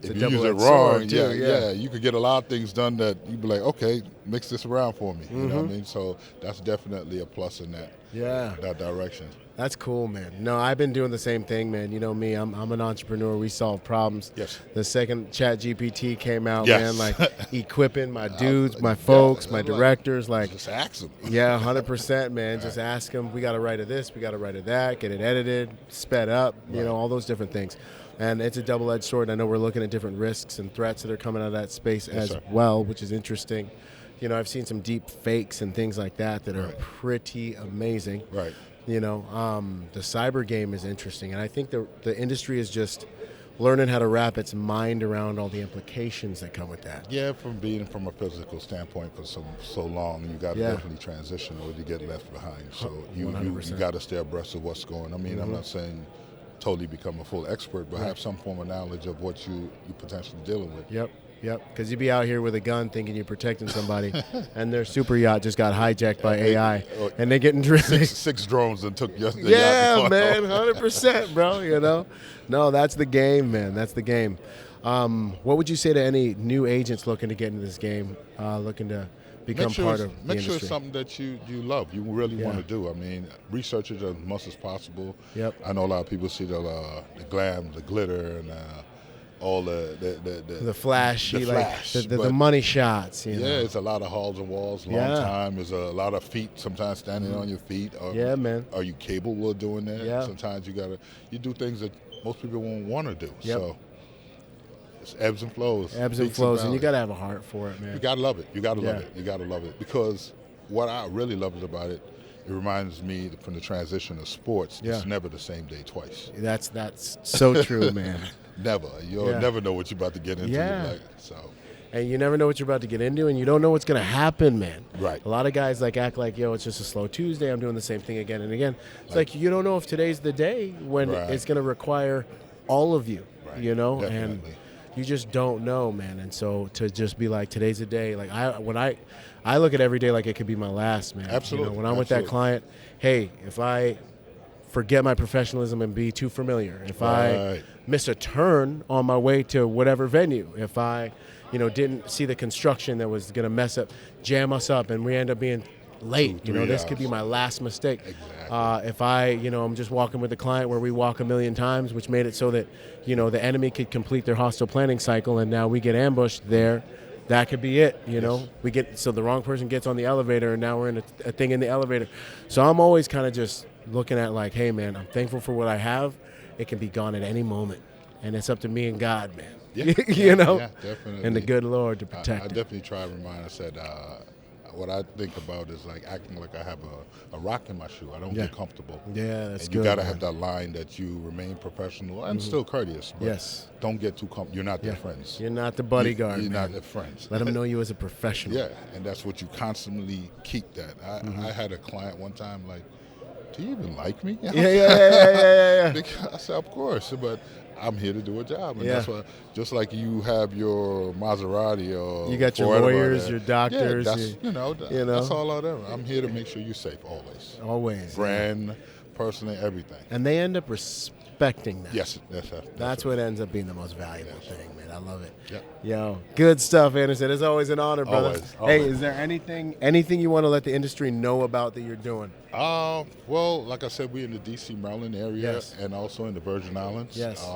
It's if a you use it double-edged wrong, sword, too, yeah. you could get a lot of things done that you'd be like, okay, mix this around for me. You know what I Mm-hmm. mean? So that's definitely a plus in that Yeah. that direction. That's cool, man. No, I've been doing the same thing, man. You know me, I'm an entrepreneur. We solve problems. Yes. The second ChatGPT came out, Yes. man, like equipping my dudes, my yeah, folks, my I'm like- directors, like, Just ask them. yeah, 100%, man. Just ask them. We got to write of this. We got to write of that. Get it edited, sped up. You know, all those different things. And it's a double-edged sword. I know we're looking at different risks and threats that are coming out of that space as sir. well, which is interesting. You know, I've seen some deep fakes and things like that that are Right. pretty amazing. Right. You know, the cyber game is interesting, and I think the industry is just learning how to wrap its mind around all the implications that come with that. Yeah, from being from a physical standpoint for so long, you got to Yeah. definitely transition or you get left behind. So you 100%. got to stay abreast of what's going on. I mean, I'm not saying totally become a full expert, but have some form of knowledge of what you potentially dealing with. Yep. Because you'd be out here with a gun thinking you're protecting somebody, and their super yacht just got hijacked by AI, and they're getting driven. Six drones and took your Yeah, yacht. man, 100%, bro. You know, no, that's the game, man. That's the game. What would you say to any new agents looking to get into this game, looking to become part of the make sure industry? it's something that you love, you really Yeah. want to do. I mean, research it as much as possible. Yep. I know a lot of people see the glam, the glitter, and all the flashy, the like flash, the but- money shots. You know? Yeah, it's a lot of halls and walls, long Yeah. time. There's a lot of feet, sometimes standing on your feet. Yeah, man. Are you capable of doing that? Yeah. Sometimes you do things that most people won't want to do. Yep. So it's ebbs and flows. Ebbs and peaks flows, and you valleys. got to have a heart for it, man. You gotta love it. You gotta love Yeah. it. You gotta love it. Because what I really love about it, it reminds me from the transition of sports, Yeah. it's never the same day twice. That's so true, man. Never. You'll Yeah. never know what you're about to get into. Yeah. Like, so And you never know what you're about to get into, and you don't know what's going to happen, man. Right. A lot of guys like act like, yo, it's just a slow Tuesday. I'm doing the same thing again and again. It's like you don't know if today's the day when Right. it's going to require all of you, Right. you know, and Definitely. you just don't know, man. And so to just be like, today's the day. Like I look at every day like it could be my last, man. Absolutely. You know, when I'm with that Absolutely. client, hey, if I forget my professionalism and be too familiar, if I Right. miss a turn on my way to whatever venue, if I, didn't see the construction that was going to jam us up, and we end up being late, 2-3 this could be hours. my last mistake. Exactly. If I, I'm just walking with a client where we walk a million times, which made it so that, the enemy could complete their hostile planning cycle, and now we get ambushed there. That could be it, so the wrong person gets on the elevator, and now we're in a thing in the elevator. So I'm always kind of just looking at like, hey, man, I'm thankful for what I have. It can be gone at any moment, and it's up to me and God, man. Yeah. you know, Yeah, definitely. and the good Lord to I protect it. definitely try to remind us that what I think about is like acting like I have a rock in my shoe. I don't Yeah. get comfortable. Yeah, that's And good. you got to man. have that line that you remain professional and still courteous. But Yes. don't get too comfortable. You're not Yeah. their friends. You're not the bodyguard, You're man. not their friends. Let them know you as a professional. Yeah, and that's what you constantly keep that. I had a client one time like, do you even like me? Yeah. Because I said, of course, but I'm here to do a job. And Yeah. that's why, just like you have your Maserati or You got your Ford or lawyers, whatever, your doctors, Yeah, that's, you know. that's all out there. I'm here to make sure you're safe always. Always. Brand, personally, everything. And they end up respecting them. Yes, that's what ends up being the most valuable thing, man. I love it. Yep. Yo, good stuff, Anderson. It's always an honor, brother. Always. Hey, is there anything you want to let the industry know about that you're doing? Well, like I said, we're in the D.C., Maryland area, Yes. and also in the Virgin Islands. Yes.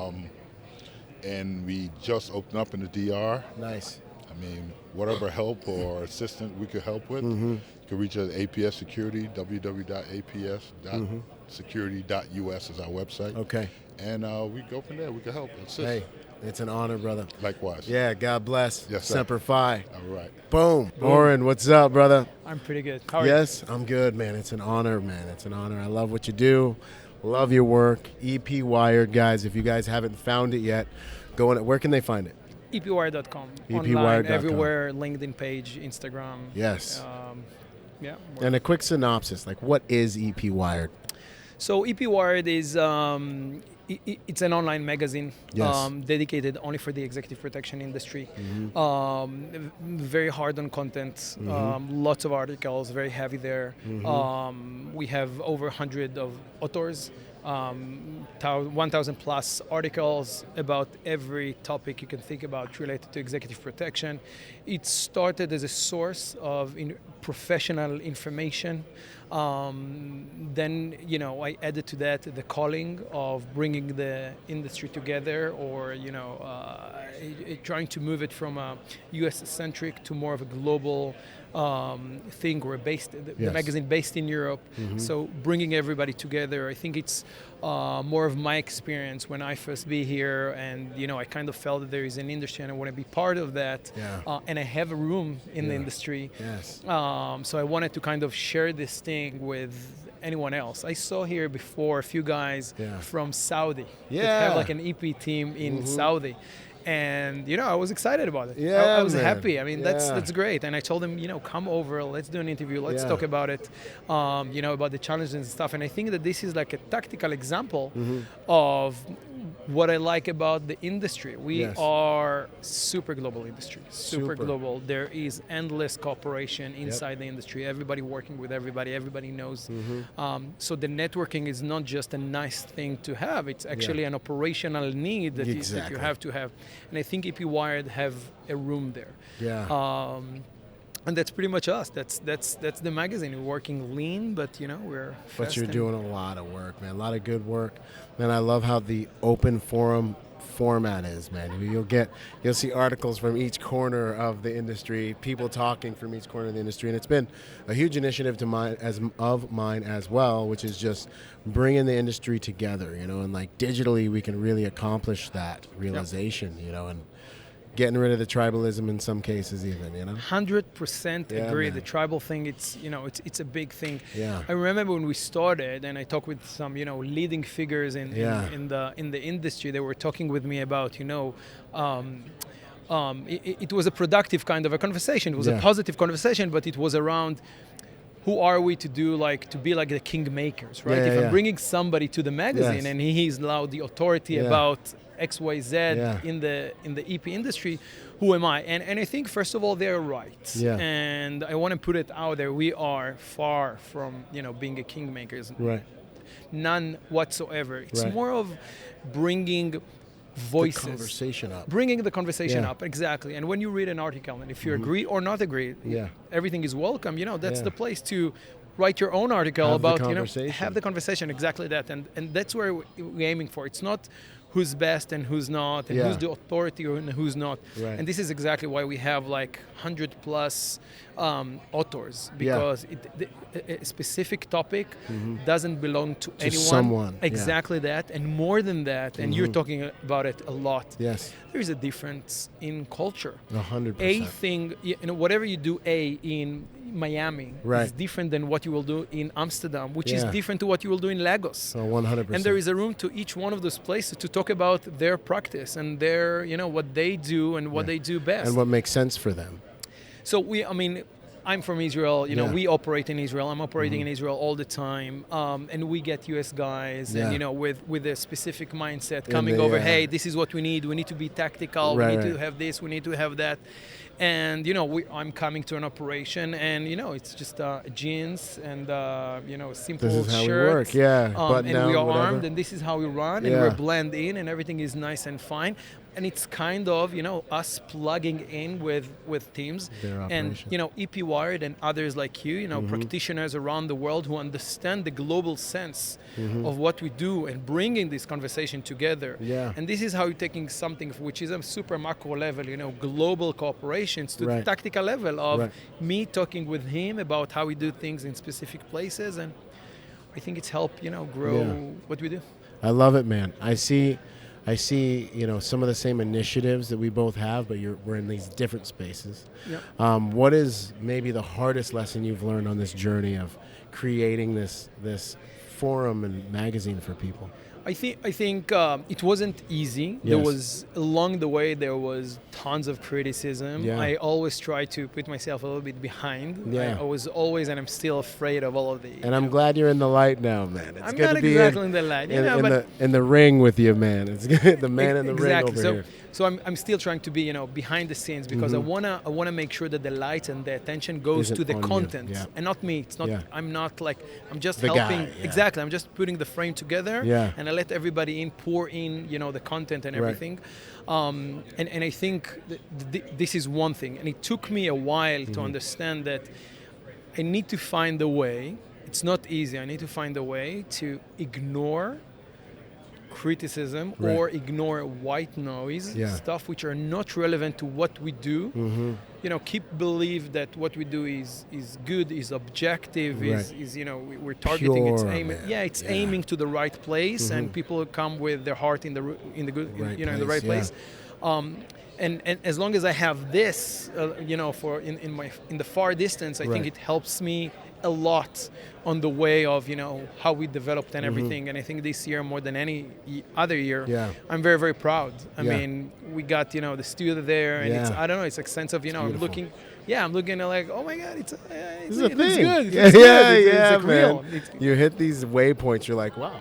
And we just opened up in the DR. Nice. I mean, whatever help or assistance we could help with, you can reach us at APS Security, www.aps.security.us is our website. Okay. And we go from there. We can help, assist. Hey, it's an honor, brother. Likewise. Yeah, God bless. Yes, sir. Semper Fi. All right. Boom. Oren, what's up, brother? I'm pretty good. How are you? Yes, I'm good, man. It's an honor, man. It's an honor. I love what you do. Love your work. EP Wired, guys. If you guys haven't found it yet, go on it. Where can they find it? EPWire.com. EPWire.com. Online, everywhere, LinkedIn page, Instagram. Yes. Yeah. And a quick synopsis, like what is EP Wired? So EP Wired is it's an online magazine Yes. dedicated only for the executive protection industry. Very hard on content, lots of articles, very heavy there. We have over 100 of authors, 1,000 plus articles about every topic you can think about related to executive protection. It started as a source of professional information. Then, I added to that the calling of bringing the industry together, or, trying to move it from a US-centric to more of a global thing. We're the magazine based in Europe, so bringing everybody together. I think it's more of my experience when I first be here, and I kind of felt that there is an industry and I want to be part of that, and I have a room in the industry. Yes. So I wanted to kind of share this thing with anyone else. I saw here before a few guys from Saudi that have like an EP team in Saudi. And I was excited about it. Yeah, I was man. happy. I mean, that's great. And I told them, come over, let's do an interview, let's talk about it, about the challenges and stuff. And I think that this is like a tactical example of what I like about the industry. We are super global industry, super global. There is endless cooperation inside the industry. Everybody working with everybody. Everybody knows. So the networking is not just a nice thing to have. It's actually an operational need that, that you have to have. And I think EP Wired have a room there. Yeah. And that's pretty much us. That's the magazine. We're working lean, but we're fast. But you're doing a lot of work, man. A lot of good work. Man, I love how the open forum format is, man. You'll see articles from each corner of the industry, people talking from each corner of the industry, and it's been a huge initiative of mine as well, which is just bringing the industry together, and like digitally we can really accomplish that realization, and getting rid of the tribalism in some cases even, 100% agree. Man. The tribal thing, it's a big thing. Yeah. I remember when we started, and I talked with some, leading figures in the industry. They were talking with me about, it was a productive kind of a conversation. It was a positive conversation, but it was around who are we to be like the kingmakers, right? If I'm bringing somebody to the magazine and he's now the authority about XYZ in the EP industry, who am I? And I think first of all they're right. Yeah. And I want to put it out there. We are far from being a kingmakers. Right. None whatsoever. It's more of bringing voices, bringing the conversation up, exactly. And when you read an article, and if you agree or not agree, everything is welcome. That's the place to write your own article have the conversation, exactly that. And that's where we're aiming for. It's not who's best and who's not, and who's the authority and who's not. Right. And this is exactly why we have like 100 plus authors, because a specific topic doesn't belong to anyone. Someone. Exactly that, and more than that, and you're talking about it a lot. Yes. There's a difference in culture. 100%. A thing, whatever you do in Miami is different than what you will do in Amsterdam, which is different to what you will do in Lagos. 100%. And there is a room to each one of those places to talk about their practice and their, what they do and what they do best. And what makes sense for them. So I'm from Israel. You know, we operate in Israel. I'm operating in Israel all the time, and we get US guys, and you know, with a specific mindset coming over. Hey, this is what we need. We need to be tactical. We need to have this. We need to have that. And you know, I'm coming to an operation, and you know, it's just jeans and you know, simple this is how shirts. We work. And we are armed, and this is how we run, and we're blend in, and everything is nice and fine. And it's kind of, you know, us plugging in with teams, and you know, EP Wired and others like you know, practitioners around the world who understand the global sense of what we do and bringing this conversation together. And this is how you're taking something which is a super macro level, you know, global cooperations to the tactical level of me talking with him about how we do things in specific places, and I think it's helped, you know, grow what we do. I love it, man. I see, you know, some of the same initiatives that we both have, but we're in these different spaces. What is maybe the hardest lesson you've learned on this journey of creating this forum and magazine for people? I think it wasn't easy. There was, along the way, there was tons of criticism. I always try to put myself a little bit behind. I was always, and I'm still afraid of all of the. And I'm glad you're in the light now, man. I'm not exactly in the light, you know, but in the ring with you, man. It's the man in the ring over here. So I'm still trying to be, you know, behind the scenes, because I wanna make sure that the light and the attention goes to the content and not me. It's not. I'm not like, I'm just the helping. Guy, exactly. I'm just putting the frame together, and I let everybody pour in, you know, the content and everything. And I think this is one thing. And it took me a while to understand that I need to find a way. It's not easy. I need to find a way to ignore criticism or ignore white noise, stuff which are not relevant to what we do. You know, believe that what we do is good, is objective, is you know, we're targeting, pure, it's aiming, it's aiming to the right place, and people come with their heart in the good, you know, in the right place. And as long as I have this, you know, in the far distance, I think it helps me a lot on the way of, you know, how we developed and everything. And I think this year, more than any other year, I'm very, very proud. I mean, we got, you know, the studio there, and it's, I don't know, it's a sense of, you know, I'm looking like, oh my God, it's good. It's man. You hit these waypoints, you're like, wow.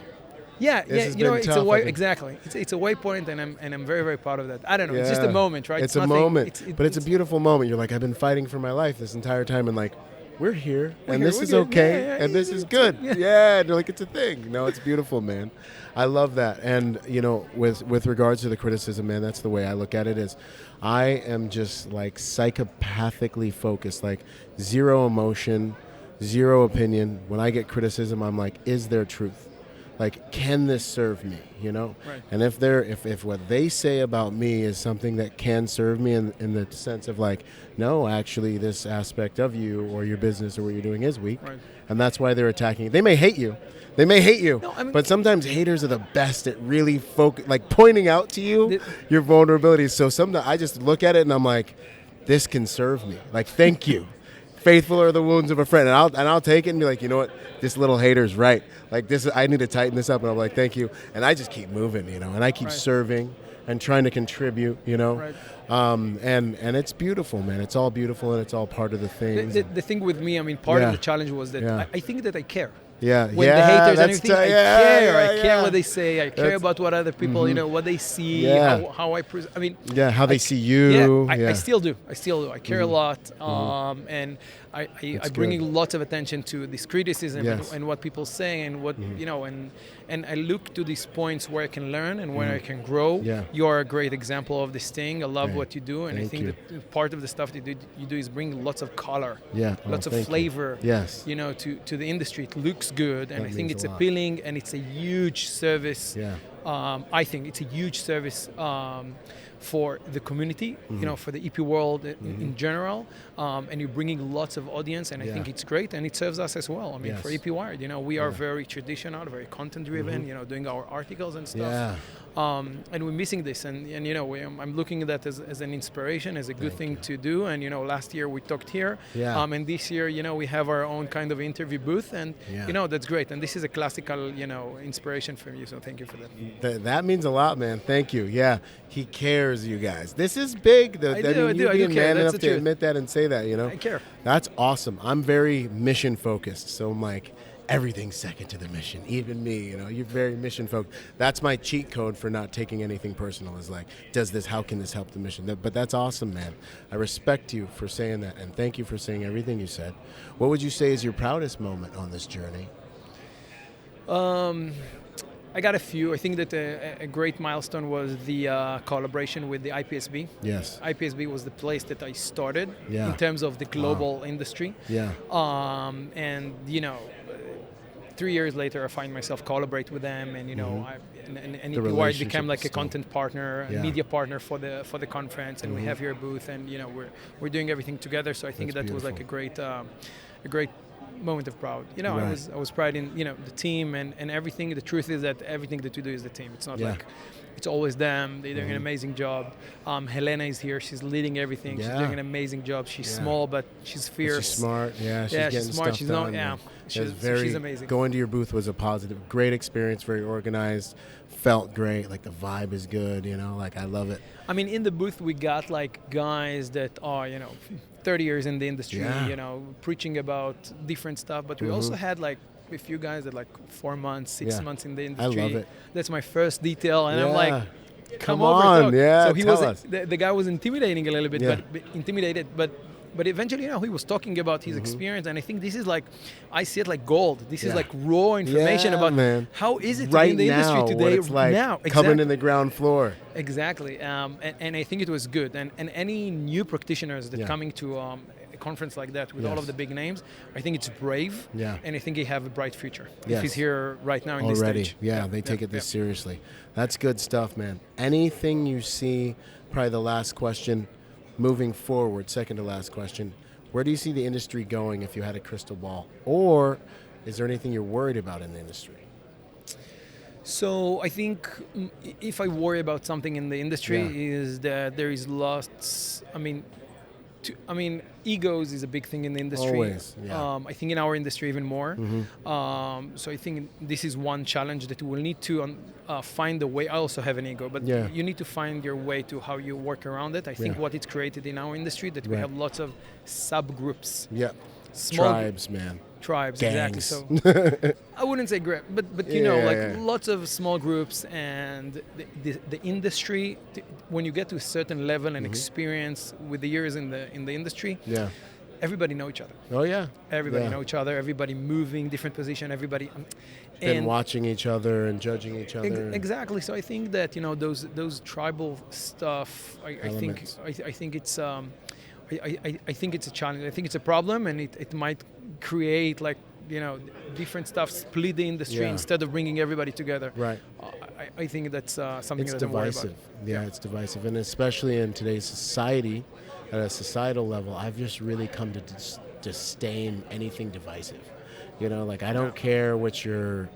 You know, it's a way, exactly. It's a waypoint, and I'm very, very proud of that. I don't know, it's just a moment, right? It's a moment, but it's a beautiful moment. You're like, I've been fighting for my life this entire time, and like, we're here, and this is okay, and this is good. And they're like, it's a thing. No, it's beautiful, man. I love that. And, you know, with regards to the criticism, man, that's the way I look at it, is I am just like psychopathically focused, like zero emotion, zero opinion. When I get criticism, I'm like, is there truth? Like, can this serve me, you know? And if what they say about me is something that can serve me in the sense of like, no, actually this aspect of you or your business or what you're doing is weak, and that's why they're attacking. They may hate you. No, I mean, but sometimes haters are the best at really like pointing out to you your vulnerabilities. So sometimes I just look at it and I'm like, this can serve me. Like, thank you. Faithful are the wounds of a friend, and I'll take it and be like, you know what, this little hater's right. Like, this, I need to tighten this up, and I'm like, thank you, and I just keep moving, you know, and I keep serving and trying to contribute, you know, and it's beautiful, man. It's all beautiful, and it's all part of the thing. The thing with me, I mean, part of the challenge was that I think that I care. When the haters and everything, I care what they say. I care about what other people, you know, what they see, how I present. I mean, how they see you. I still do. I care a lot, and I bring lots of attention to this criticism and what people say and what you know, and I look to these points where I can learn and where I can grow. You are a great example of this thing. I love what you do, and I think that part of the stuff that you do is bring lots of color, lots of flavor, you know, to the industry. It looks good, and I think it's appealing, and it's a huge service. I think it's a huge service for the community, you know, for the EP world in general, and you're bringing lots of audience, and I think it's great, and it serves us as well. I mean, for EP Wired, you know, we are very traditional, very content driven, you know, doing our articles and stuff. and we're missing this. And you know, I'm looking at that as an inspiration, as a good thing to do. And you know, last year we talked here, and this year, you know, we have our own kind of interview booth, and you know, that's great. And this is a classical, you know, inspiration from you. So thank you for that. That means a lot, man. Thank you. Yeah, he cares, you guys. This is big. I do. I do care. Man enough to admit that and say that, you know. I care. That's awesome. I'm very mission focused, so I'm like, everything's second to the mission. Even me, you know, you're very mission focused. That's my cheat code for not taking anything personal. Is like, how can this help the mission? But that's awesome, man. I respect you for saying that, and thank you for saying everything you said. What would you say is your proudest moment on this journey? I got a few. I think that a great milestone was the collaboration with the IPSB. Yes. IPSB was the place that I started Yeah. in terms of the global industry. Yeah. And, you know, 3 years later, I find myself collaborate with them, and you know, and EPY became like a content partner, a media partner for the conference, and we have here a booth, and you know, we're doing everything together. So I think that was like a great moment of proud. You know, Right. I was proud in, you know, the team and everything. The truth is that everything that we do is the team. It's not like it's always them. They're doing an amazing job. Helena is here. She's leading everything. She's doing an amazing job. She's small, but she's fierce. She's smart. Yeah, she's getting she's smart. stuff She's done. not. She's amazing. Going to your booth was a positive, great experience. Very organized. Felt great. Like the vibe is good. You know, like I love it. I mean, in the booth we got like guys that are, you know, 30 years in the industry, you know, preaching about different stuff. But we also had like a few guys that like 4 months, 6 months in the industry. I love it. That's my first detail, and I'm like, come on, over. yeah. So he tell was us. the guy was intimidating a little bit, but eventually, you know, he was talking about his experience, and I think this is like, I see it like gold. This is like raw information about how is it right in the industry now, today. what it's like now, coming in the ground floor. Exactly, and I think it was good. And any new practitioners that coming to a conference like that with all of the big names, I think it's brave. Yeah. And I think he have a bright future. Yes. If he's here right now in Already. this stage. Yeah, they take it this seriously. That's good stuff, man. Anything you see, probably the last question, moving forward, second to last question, where do you see the industry going if you had a crystal ball? Or is there anything you're worried about in the industry? So I think if I worry about something in the industry is that there is lots, I mean, egos is a big thing in the industry. Always, yeah. I think in our industry even more. So I think this is one challenge that we will need to find a way. I also have an ego, but you need to find your way to how you work around it. I think what it's created in our industry that we have lots of subgroups. Yeah. Small tribes, man. Tribes, Gangs. exactly. So I wouldn't say group, but you know, lots of small groups, and the industry. When you get to a certain level and experience with the years in the industry, everybody know each other. Oh yeah, everybody know each other. Everybody moving different position. Everybody and watching each other and judging each other. Exactly. So I think that, you know, those tribal stuff. I think it's. I think it's a challenge. I think it's a problem, and it might create, like, you know, different stuff, split the industry instead of bringing everybody together. Right. I think that's something it's that I'm worried divisive. about. Yeah, it's divisive, and especially in today's society, at a societal level, I've just really come to disdain anything divisive. You know, like I don't care what your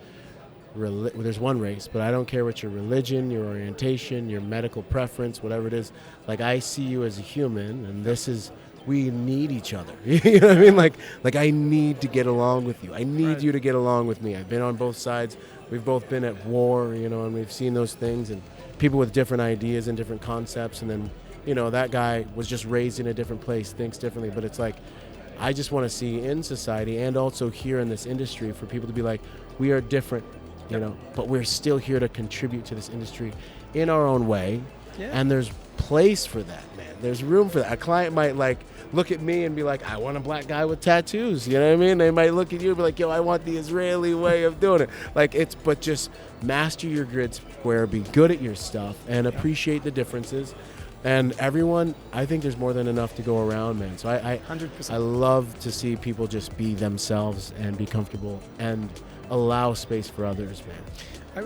there's one race, but I don't care what your religion, your orientation, your medical preference, whatever it is. Like I see you as a human, and we need each other. You know what I mean? Like I need to get along with you. I need you to get along with me. I've been on both sides. We've both been at war, you know, and we've seen those things, and people with different ideas and different concepts, and then, you know, that guy was just raised in a different place, thinks differently, but it's like, I just want to see in society and also here in this industry for people to be like, we are different, you know, but we're still here to contribute to this industry in our own way. Yeah. And there's place for that, man. There's room for that. A client might like look at me and be like, I want a black guy with tattoos. You know what I mean? They might look at you and be like, yo, I want the Israeli way of doing it. Like but just master your grid square, be good at your stuff, and appreciate the differences. And everyone, I think there's more than enough to go around, man. So I 100%. I love to see people just be themselves and be comfortable and allow space for others, man.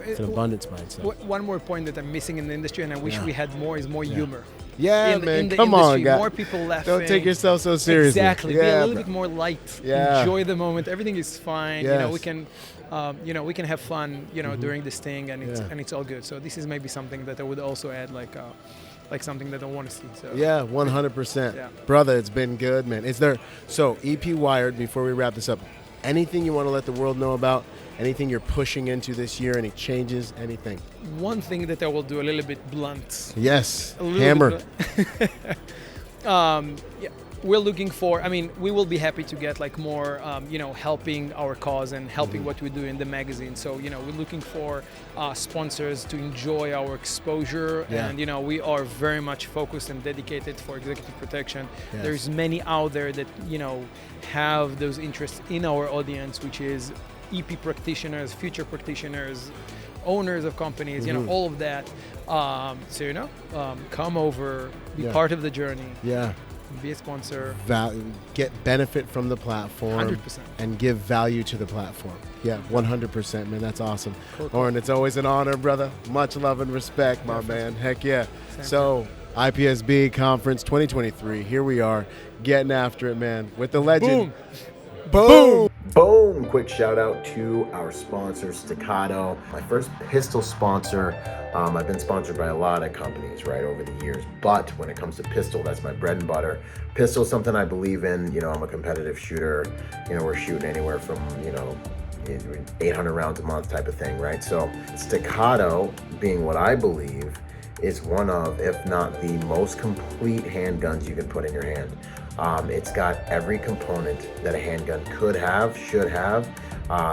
It's an abundance mindset. One more point that I'm missing in the industry, and I wish we had more, is more humor. Yeah, in man. the Come industry. on, guys. More people laughing. Don't take yourself so seriously. Exactly. Yeah, be a little bit more light. Yeah. Enjoy the moment. Everything is fine. Yes. You know, we can have fun. You know, during this thing, and it's all good. So this is maybe something that I would also add, like something that I want to see. So yeah, 100%. Yeah. Brother, it's been good, man. Is there EP Wired? Before we wrap this up, anything you want to let the world know about? Anything you're pushing into this year? Any changes? Anything? One thing that I will do a little bit blunt. Yes. Hammer. We're looking for, we will be happy to get like more, helping our cause and helping what we do in the magazine. So, we're looking for sponsors to enjoy our exposure. Yeah. And, we are very much focused and dedicated for executive protection. Yes. There's many out there that, have those interests in our audience, which is EP practitioners, future practitioners, owners of companies, all of that. Come over, be part of the journey. Yeah. Be a sponsor. Get benefit from the platform. 100%. And give value to the platform. Yeah, 100%, man. That's awesome. Cool. Oren, it's always an honor, brother. Much love and respect, my man. Heck yeah. So, IPSB Conference 2023. Here we are, getting after it, man, with the legend. Boom! Boom! Quick shout out to our sponsor, Staccato. My first pistol sponsor. I've been sponsored by a lot of companies, right, over the years. But when it comes to pistol, that's my bread and butter. Pistol is something I believe in. I'm a competitive shooter. We're shooting anywhere from, 800 rounds a month type of thing, right? So Staccato, being what I believe, is one of, if not the most complete handguns you can put in your hand. It's got every component that a handgun could have, should have.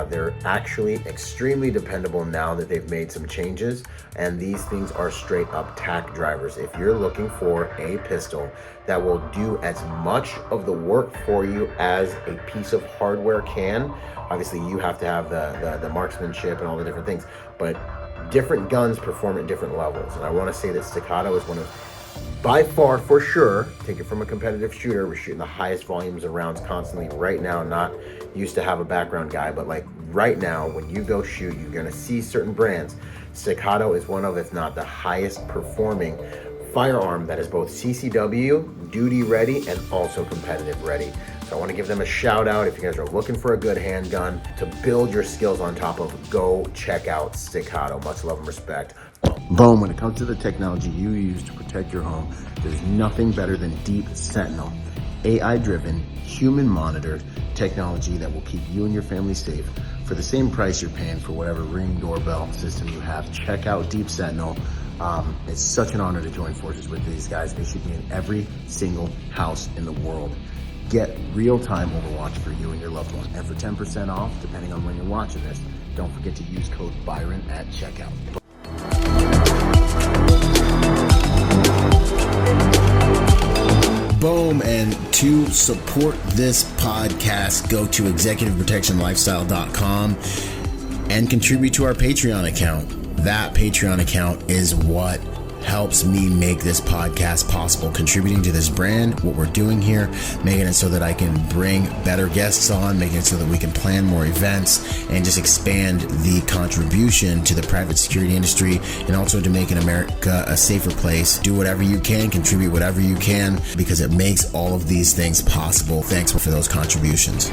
They're actually extremely dependable now that they've made some changes, and these things are straight up tack drivers. If you're looking for a pistol that will do as much of the work for you as a piece of hardware can, obviously you have to have the marksmanship and all the different things, but different guns perform at different levels. And I want to say that Staccato is one of, by far, for sure, take it from a competitive shooter, we're shooting the highest volumes of rounds constantly right now. Not used to have a background guy, but like right now, when you go shoot, you're gonna see certain brands. Staccato is one of, if not the highest performing firearm that is both CCW, duty ready, and also competitive ready. So I want to give them a shout out. If you guys are looking for a good handgun to build your skills on top of, go check out Staccato. Much love and respect. Boom. When it comes to the technology you use to protect your home, there's nothing better than Deep Sentinel, AI-driven, human-monitored technology that will keep you and your family safe for the same price you're paying for whatever Ring doorbell system you have. Check out Deep Sentinel. It's such an honor to join forces with these guys. They should be in every single house in the world. Get real-time Overwatch for you and your loved one. And for 10% off, depending on when you're watching this, don't forget to use code Byron at checkout. Boom. And to support this podcast, go to executiveprotectionlifestyle.com and contribute to our Patreon account. That Patreon account is what helps me make this podcast possible, contributing to this brand, what we're doing here, making it so that I can bring better guests on, making it so that we can plan more events and just expand the contribution to the private security industry, and also to making America a safer place. Do whatever you can, contribute whatever you can, because it makes all of these things possible. Thanks for those contributions.